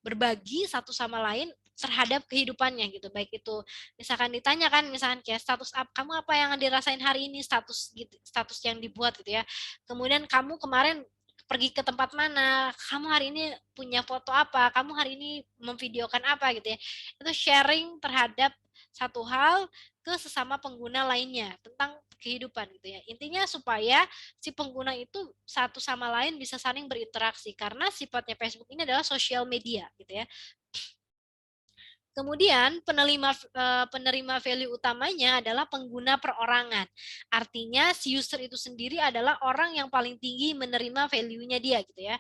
berbagi satu sama lain terhadap kehidupannya gitu. Baik itu misalkan ditanyakan misalkan kayak status kamu apa yang dirasain hari ini, status gitu, status yang dibuat gitu ya. Kemudian kamu kemarin pergi ke tempat mana, kamu hari ini punya foto apa, kamu hari ini memvideokan apa gitu ya. Itu sharing terhadap satu hal ke sesama pengguna lainnya tentang kehidupan gitu ya. Intinya supaya si pengguna itu satu sama lain bisa saling berinteraksi karena sifatnya Facebook ini adalah sosial media gitu ya. Kemudian penerima value utamanya adalah pengguna perorangan. Artinya si user itu sendiri adalah orang yang paling tinggi menerima value-nya dia gitu ya.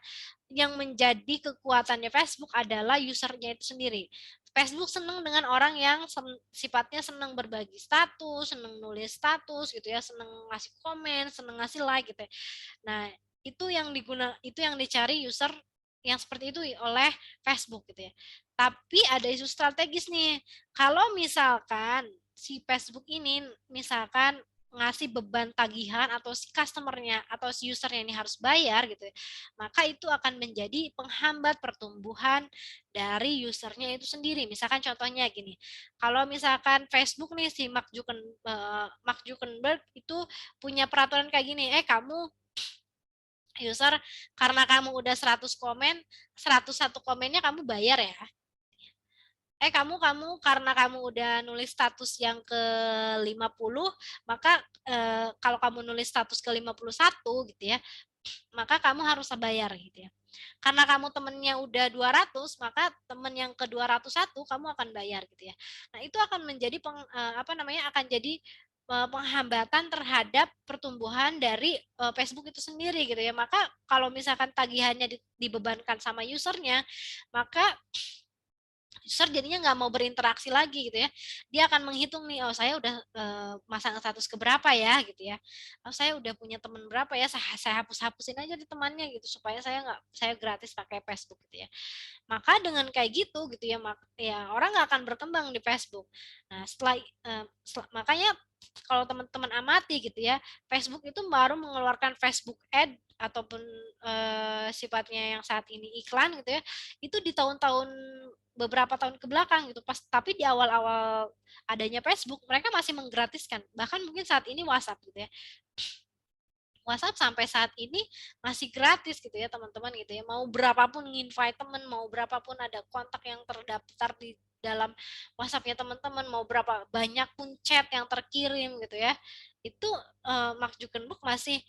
Yang menjadi kekuatannya Facebook adalah usernya itu sendiri. Facebook senang dengan orang yang sifatnya senang berbagi status, senang nulis status gitu ya, senang ngasih komen, senang ngasih like gitu ya. Nah, itu yang dicari user yang seperti itu oleh Facebook gitu ya. Tapi ada isu strategis nih. Kalau misalkan si Facebook ini misalkan ngasih beban tagihan atau si customernya atau si usernya ini harus bayar gitu ya, maka itu akan menjadi penghambat pertumbuhan dari usernya itu sendiri. Misalkan contohnya gini, kalau misalkan Facebook nih si Mark Zuckerberg itu punya peraturan kayak gini, kamu user karena kamu udah 100 komen, 101 komennya kamu bayar ya. Kamu karena kamu udah nulis status yang ke-50, maka kalau kamu nulis status ke-51 gitu ya, maka kamu harus bayar gitu ya. Karena kamu temennya udah 200, maka temen yang ke-201 kamu akan bayar gitu ya. Nah, itu akan menjadi akan jadi penghambatan terhadap pertumbuhan dari Facebook itu sendiri gitu ya. Maka kalau misalkan tagihannya dibebankan sama usernya, maka user jadinya nggak mau berinteraksi lagi gitu ya. Dia akan menghitung nih, oh saya udah masang status keberapa ya gitu ya. Oh saya udah punya teman berapa ya, saya hapus-hapusin aja di temannya gitu supaya saya gratis pakai Facebook gitu ya. Maka dengan kayak gitu ya orang nggak akan berkembang di Facebook. Nah makanya kalau teman-teman amati gitu ya, Facebook itu baru mengeluarkan Facebook Ad ataupun sifatnya yang saat ini iklan gitu ya, itu di tahun-tahun beberapa tahun ke belakang gitu tapi di awal-awal adanya Facebook mereka masih menggratiskan, bahkan mungkin saat ini WhatsApp gitu ya, WhatsApp sampai saat ini masih gratis gitu ya teman-teman gitu ya. Mau berapapun invite teman, mau berapapun ada kontak yang terdaftar di dalam WhatsApp-nya teman-teman, mau berapa banyak pun chat yang terkirim gitu ya. Itu Mark Zuckerberg masih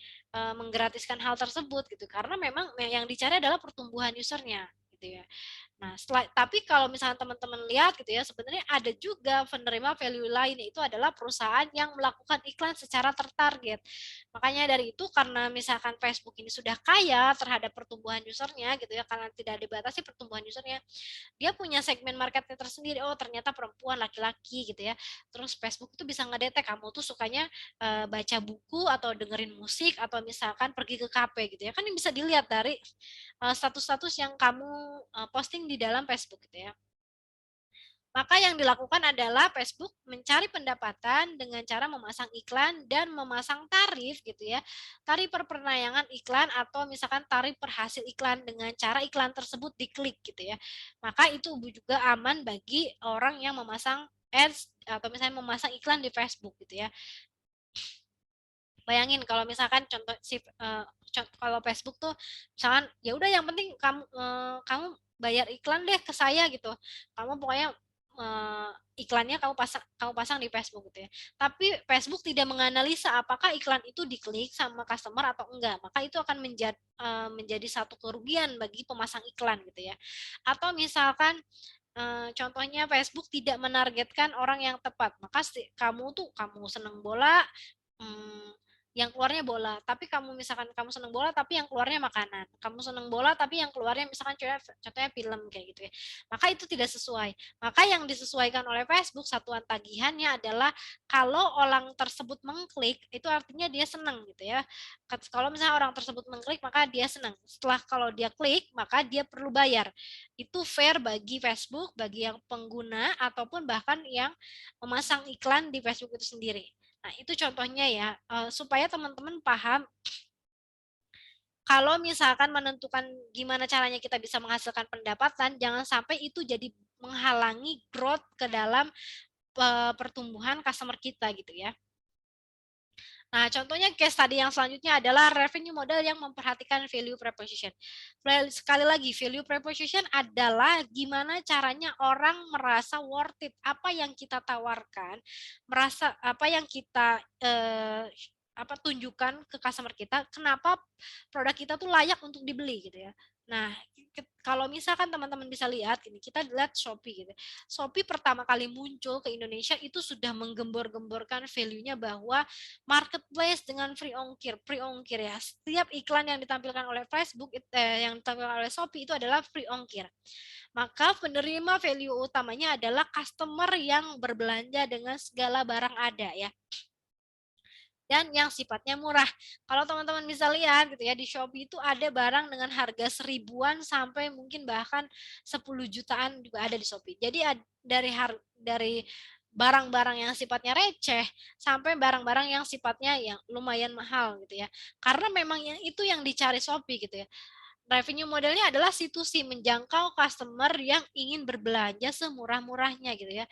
menggratiskan hal tersebut gitu karena memang yang dicari adalah pertumbuhan usernya gitu ya. Nah, tapi kalau misalnya teman-teman lihat gitu ya, sebenarnya ada juga penerima value lain, yaitu adalah perusahaan yang melakukan iklan secara tertarget. Makanya dari itu karena misalkan Facebook ini sudah kaya terhadap pertumbuhan usernya gitu ya, karena tidak dibatasi pertumbuhan usernya, dia punya segmen marketnya tersendiri. Oh ternyata perempuan, laki-laki gitu ya. Terus Facebook itu bisa ngedetek kamu tuh sukanya baca buku atau dengerin musik atau misalkan pergi ke kafe gitu ya. Kan yang bisa dilihat dari status-status yang kamu posting di dalam Facebook gitu ya. Maka yang dilakukan adalah Facebook mencari pendapatan dengan cara memasang iklan dan memasang tarif gitu ya. Tarif per penayangan iklan atau misalkan tarif per hasil iklan dengan cara iklan tersebut diklik gitu ya. Maka itu juga aman bagi orang yang memasang ads atau misalnya memasang iklan di Facebook gitu ya. Bayangin kalau misalkan kalau Facebook tuh misalkan ya udah yang penting kamu bayar iklan deh ke saya gitu. Kamu pokoknya iklannya kamu pasang di Facebook gitu ya. Tapi Facebook tidak menganalisa apakah iklan itu diklik sama customer atau enggak. Maka itu akan menjadi satu kerugian bagi pemasang iklan gitu ya. Atau misalkan contohnya Facebook tidak menargetkan orang yang tepat. Maka kamu seneng bola, yang keluarnya bola, tapi misalkan kamu seneng bola tapi yang keluarnya makanan, kamu seneng bola tapi yang keluarnya misalkan contohnya film kayak gitu ya, maka itu tidak sesuai. Maka yang disesuaikan oleh Facebook satuan tagihannya adalah kalau orang tersebut mengklik itu artinya dia seneng gitu ya. Kalau misalnya orang tersebut mengklik maka dia senang, setelah kalau dia klik maka dia perlu bayar. Itu fair bagi Facebook, bagi yang pengguna ataupun bahkan yang memasang iklan di Facebook itu sendiri. Nah, itu contohnya ya, supaya teman-teman paham kalau misalkan menentukan gimana caranya kita bisa menghasilkan pendapatan, jangan sampai itu jadi menghalangi growth ke dalam pertumbuhan customer kita gitu ya. Nah, contohnya case tadi yang selanjutnya adalah revenue model yang memperhatikan value proposition. Sekali lagi, value proposition adalah gimana caranya orang merasa worth it, apa yang kita tawarkan, merasa apa yang kita tunjukkan ke customer kita, kenapa produk kita tuh layak untuk dibeli gitu ya. Nah, kalau misalkan teman-teman bisa lihat gini, kita lihat Shopee gitu. Shopee pertama kali muncul ke Indonesia itu sudah menggembor-gemborkan value-nya bahwa marketplace dengan free ongkir ya. Setiap iklan yang ditampilkan oleh Facebook yang ditampilkan oleh Shopee itu adalah free ongkir. Maka penerima value utamanya adalah customer yang berbelanja dengan segala barang ada ya. Dan yang sifatnya murah. Kalau teman-teman bisa lihat gitu ya, di Shopee itu ada barang dengan harga 1000-an sampai mungkin bahkan 10 jutaan juga ada di Shopee. Jadi dari barang-barang yang sifatnya receh sampai barang-barang yang sifatnya yang lumayan mahal gitu ya. Karena memang itu yang dicari Shopee gitu ya. Revenue modelnya adalah situasi menjangkau customer yang ingin berbelanja semurah-murahnya gitu ya.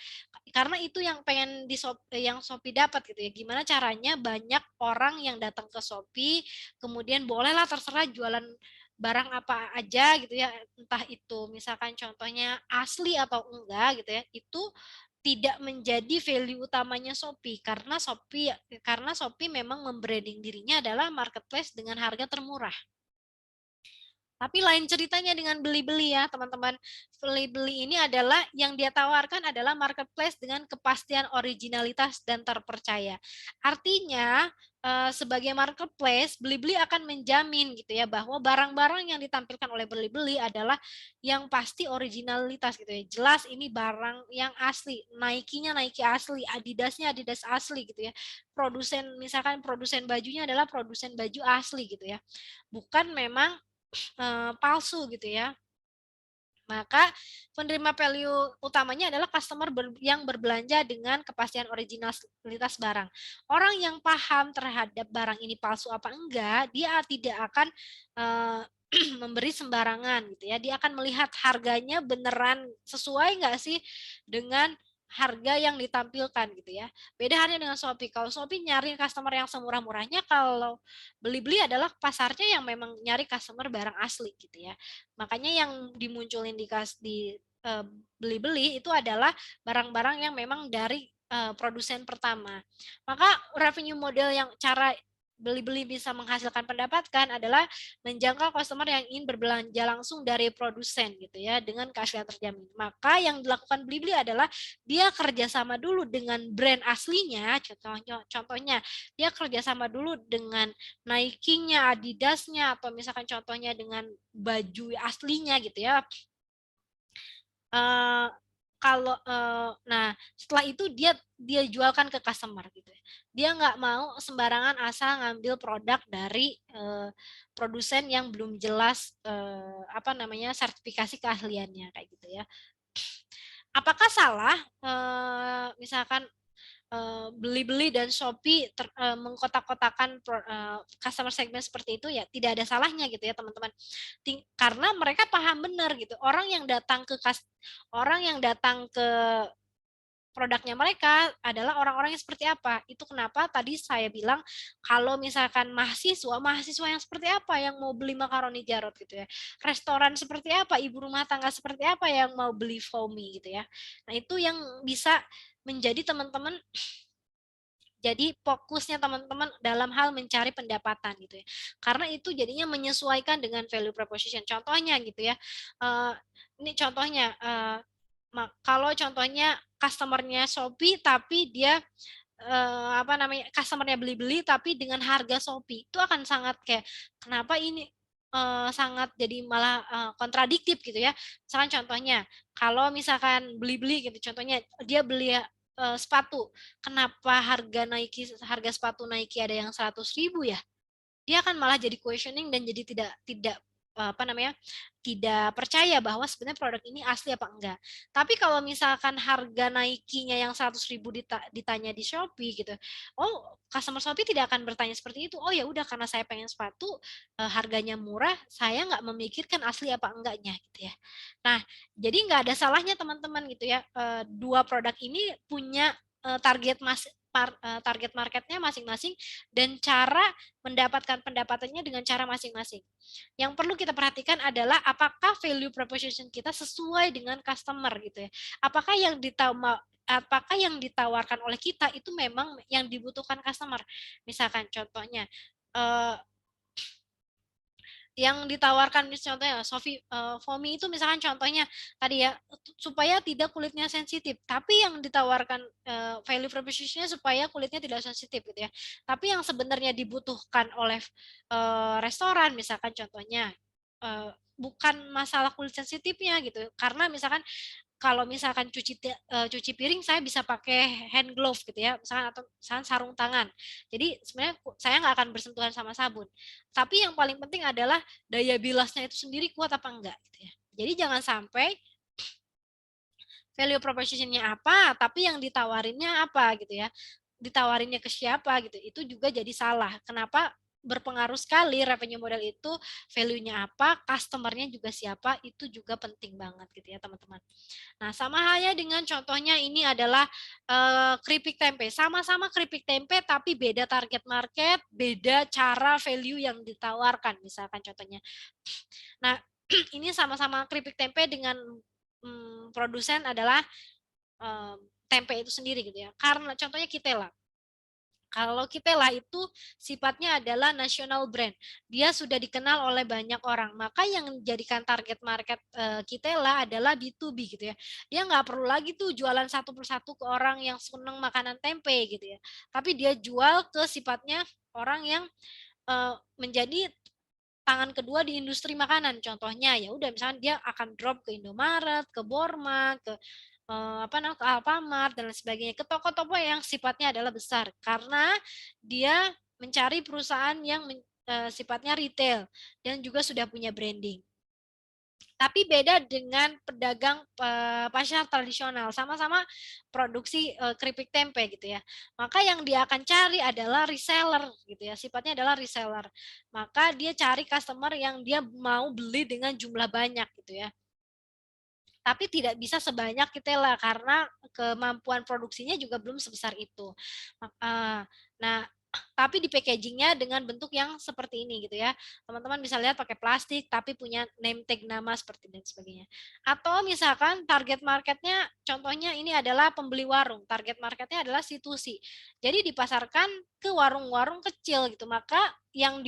Karena itu yang pengen yang Shopee dapat gitu ya. Gimana caranya banyak orang yang datang ke Shopee, kemudian bolehlah terserah jualan barang apa aja gitu ya. Entah itu misalkan contohnya asli atau enggak gitu ya. Itu tidak menjadi value utamanya Shopee karena Shopee memang membranding dirinya adalah marketplace dengan harga termurah. Tapi lain ceritanya dengan Blibli ya teman-teman. Blibli ini adalah yang dia tawarkan adalah marketplace dengan kepastian originalitas dan terpercaya. Artinya sebagai marketplace, Blibli akan menjamin gitu ya bahwa barang-barang yang ditampilkan oleh Blibli adalah yang pasti originalitas gitu ya. Jelas ini barang yang asli, Nike-nya Nike asli, Adidasnya Adidas asli gitu ya. Produsen misalkan produsen bajunya adalah produsen baju asli gitu ya. Bukan memang palsu gitu ya. Maka penerima value utamanya adalah customer yang berbelanja dengan kepastian originalitas barang. Orang yang paham terhadap barang ini palsu apa enggak, dia tidak akan memberi sembarangan gitu ya. Dia akan melihat harganya beneran sesuai enggak sih dengan harga yang ditampilkan gitu ya. Beda halnya dengan Shopee. Kalau Shopee nyari customer yang semurah-murahnya, kalau Blibli adalah pasarnya yang memang nyari customer barang asli gitu ya. Makanya yang dimunculin di Blibli itu adalah barang-barang yang memang dari produsen pertama. Maka revenue model yang cara Blibli bisa menghasilkan pendapatan adalah menjangkau customer yang ingin berbelanja langsung dari produsen gitu ya dengan keaslian terjamin. Maka yang dilakukan Blibli adalah dia kerjasama dulu dengan brand aslinya, contohnya dia kerjasama dulu dengan Nike-nya, Adidas-nya, atau misalkan contohnya dengan baju aslinya gitu ya. Nah setelah itu dia jualkan ke customer gitu ya. Dia nggak mau sembarangan asal ngambil produk dari produsen yang belum jelas sertifikasi keahliannya kayak gitu ya. Apakah salah misalkan Blibli dan Shopee mengkotak-kotakan customer segment seperti itu? Ya tidak ada salahnya gitu ya teman-teman, karena mereka paham benar gitu, orang yang datang ke produknya mereka adalah orang-orang yang seperti apa. Itu kenapa tadi saya bilang kalau misalkan mahasiswa yang seperti apa yang mau beli makaroni Jarot gitu ya. Restoran seperti apa, ibu rumah tangga seperti apa yang mau beli Fomi gitu ya. Nah, itu yang bisa menjadi teman-teman, jadi fokusnya teman-teman dalam hal mencari pendapatan gitu ya. Karena itu jadinya menyesuaikan dengan value proposition. Contohnya gitu ya. Ini contohnya kalau contohnya customernya Shopee tapi dia customernya beli-beli tapi dengan harga Shopee, itu akan sangat kayak kenapa ini sangat jadi malah kontradiktif gitu ya. Misalkan contohnya kalau misalkan beli-beli gitu, contohnya dia beli sepatu, kenapa harga sepatu Nike ada yang 100.000 ya? Dia akan malah jadi questioning dan jadi tidak tidak percaya bahwa sebenarnya produk ini asli apa enggak. Tapi kalau misalkan harga Nike-nya yang 100.000 ditanya di Shopee gitu, oh customer Shopee tidak akan bertanya seperti itu. Oh ya udah, karena saya pengen sepatu harganya murah, saya nggak memikirkan asli apa enggaknya gitu ya. Nah, jadi nggak ada salahnya teman-teman gitu ya. Dua produk ini punya target marketnya masing-masing dan cara mendapatkan pendapatannya dengan cara masing-masing. Yang perlu kita perhatikan adalah apakah value proposition kita sesuai dengan customer gitu ya. Apakah yang ditawarkan oleh kita itu memang yang dibutuhkan customer. Misalkan contohnya yang ditawarkan contohnya Fomi itu misalkan contohnya tadi ya supaya tidak kulitnya sensitif, tapi yang ditawarkan value proposition-nya supaya kulitnya tidak sensitif gitu ya. Tapi yang sebenarnya dibutuhkan oleh restoran misalkan contohnya bukan masalah kulit sensitifnya gitu, karena misalkan kalau misalkan cuci piring saya bisa pakai hand glove gitu ya, misalkan, atau misalkan sarung tangan. Jadi sebenarnya saya nggak akan bersentuhan sama sabun. Tapi yang paling penting adalah daya bilasnya itu sendiri kuat apa enggak gitu ya. Jadi jangan sampai value proposition-nya apa, tapi yang ditawarinnya apa gitu ya. Ditawarinnya ke siapa gitu. Itu juga jadi salah. Kenapa? Berpengaruh sekali revenue model itu, value-nya apa, customer-nya juga siapa, itu juga penting banget gitu ya teman-teman. Nah, sama halnya dengan contohnya ini adalah keripik tempe. Sama-sama keripik tempe tapi beda target market, beda cara value yang ditawarkan misalkan contohnya. Nah, ini sama-sama keripik tempe dengan produsen adalah tempe itu sendiri gitu ya. Karena contohnya Kitela. Kalau Kitela itu sifatnya adalah national brand. Dia sudah dikenal oleh banyak orang. Maka yang menjadikan target market Kitela adalah B2B gitu ya. Dia nggak perlu lagi tuh jualan satu persatu ke orang yang seneng makanan tempe gitu ya. Tapi dia jual ke sifatnya orang yang menjadi tangan kedua di industri makanan. Contohnya ya udah misalnya dia akan drop ke Indomaret, ke Borma, ke ke Alfamart dan lain sebagainya, ke toko-toko yang sifatnya adalah besar karena dia mencari perusahaan yang sifatnya retail dan juga sudah punya branding. Tapi beda dengan pedagang pasar tradisional, sama-sama produksi keripik tempe gitu ya. Maka yang dia akan cari adalah reseller gitu ya, sifatnya adalah reseller. Maka dia cari customer yang dia mau beli dengan jumlah banyak gitu ya. Tapi tidak bisa sebanyak Kitela karena kemampuan produksinya juga belum sebesar itu. Nah, tapi di packagingnya dengan bentuk yang seperti ini gitu ya. Teman-teman bisa lihat pakai plastik tapi punya name tag nama seperti dan sebagainya. Atau misalkan target marketnya, contohnya ini adalah pembeli warung. Target marketnya adalah institusi. Jadi dipasarkan ke warung-warung kecil gitu. Maka yang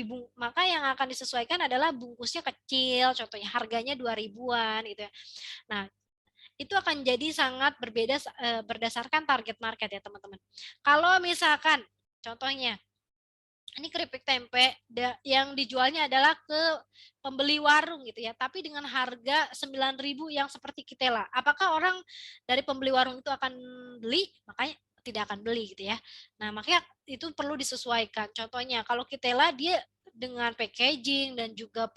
akan disesuaikan adalah bungkusnya kecil, contohnya harganya 2 ribuan gitu ya. Nah, itu akan jadi sangat berbeda berdasarkan target market ya teman-teman. Kalau misalkan contohnya ini keripik tempe yang dijualnya adalah ke pembeli warung gitu ya, tapi dengan harga 9.000 yang seperti Kitela. Apakah orang dari pembeli warung itu akan beli? Makanya tidak akan beli gitu ya. Nah, makanya itu perlu disesuaikan. Contohnya kalau Kitela dia dengan packaging dan juga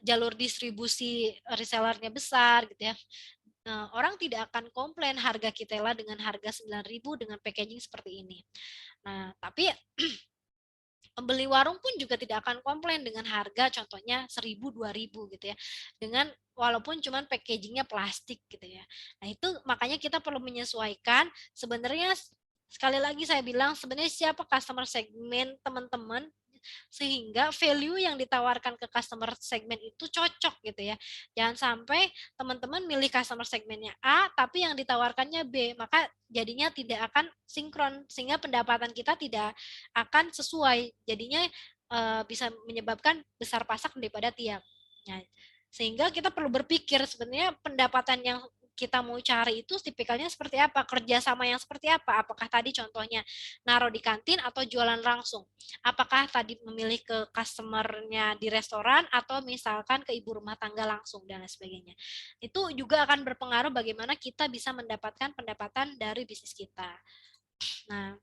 jalur distribusi resellernya besar gitu ya. Orang tidak akan komplain harga Kitela dengan harga 9.000 dengan packaging seperti ini. Nah, tapi pembeli warung pun juga tidak akan komplain dengan harga contohnya 1.000 2.000 gitu ya. Dengan walaupun cuman packagingnya plastik gitu ya. Nah, itu makanya kita perlu menyesuaikan sebenarnya sekali lagi saya bilang sebenarnya siapa customer segmen teman-teman sehingga value yang ditawarkan ke customer segmen itu cocok gitu ya. Jangan sampai teman-teman milih customer segmennya A tapi yang ditawarkannya B, maka jadinya tidak akan sinkron sehingga pendapatan kita tidak akan sesuai. Jadinya bisa menyebabkan besar pasak daripada tiang. Nah, sehingga kita perlu berpikir sebenarnya pendapatan yang kita mau cari itu tipikalnya seperti apa, kerjasama yang seperti apa, apakah tadi contohnya naruh di kantin atau jualan langsung, apakah tadi memilih ke customer-nya di restoran atau misalkan ke ibu rumah tangga langsung dan lain sebagainya. Itu juga akan berpengaruh bagaimana kita bisa mendapatkan pendapatan dari bisnis kita. Nah,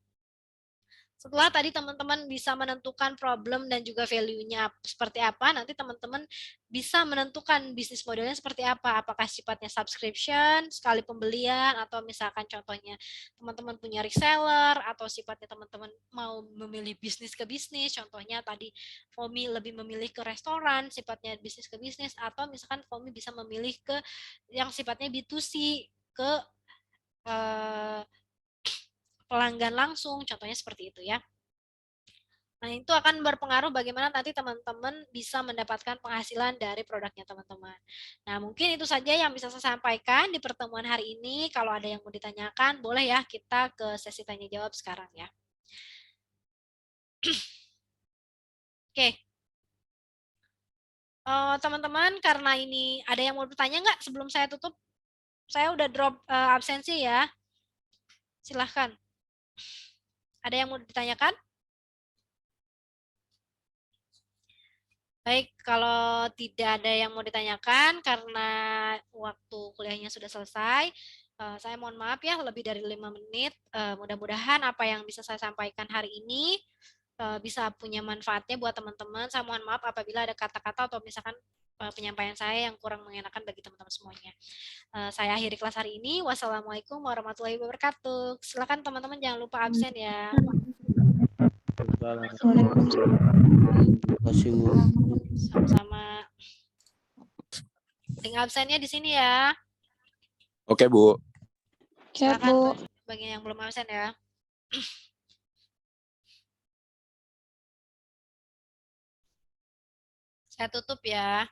setelah tadi teman-teman bisa menentukan problem dan juga value-nya seperti apa, nanti teman-teman bisa menentukan bisnis modelnya seperti apa. Apakah sifatnya subscription, sekali pembelian, atau misalkan contohnya teman-teman punya reseller, atau sifatnya teman-teman mau memilih bisnis ke bisnis, contohnya tadi Fomi lebih memilih ke restoran, sifatnya bisnis ke bisnis, atau misalkan Fomi bisa memilih ke yang sifatnya B2C, ke pelanggan langsung, contohnya seperti itu ya. Nah, itu akan berpengaruh bagaimana nanti teman-teman bisa mendapatkan penghasilan dari produknya teman-teman. Nah, mungkin itu saja yang bisa saya sampaikan di pertemuan hari ini. Kalau ada yang mau ditanyakan, boleh ya kita ke sesi tanya jawab sekarang ya. Oke. Teman-teman, karena ini ada yang mau bertanya nggak sebelum saya tutup? Saya udah drop absensi ya. Silahkan. Ada yang mau ditanyakan? Baik, kalau tidak ada yang mau ditanyakan karena waktu kuliahnya sudah selesai, saya mohon maaf ya lebih dari 5 menit. Mudah-mudahan apa yang bisa saya sampaikan hari ini bisa punya manfaatnya buat teman-teman. Saya mohon maaf apabila ada kata-kata atau misalkan penyampaian saya yang kurang mengenakan bagi teman-teman semuanya. Saya akhiri kelas hari ini. Wassalamualaikum warahmatullahi wabarakatuh. Silakan teman-teman jangan lupa absen ya. Sama-sama. Link absennya di sini ya. Oke, Bu. Silakan bagi yang belum absen ya. Saya tutup ya.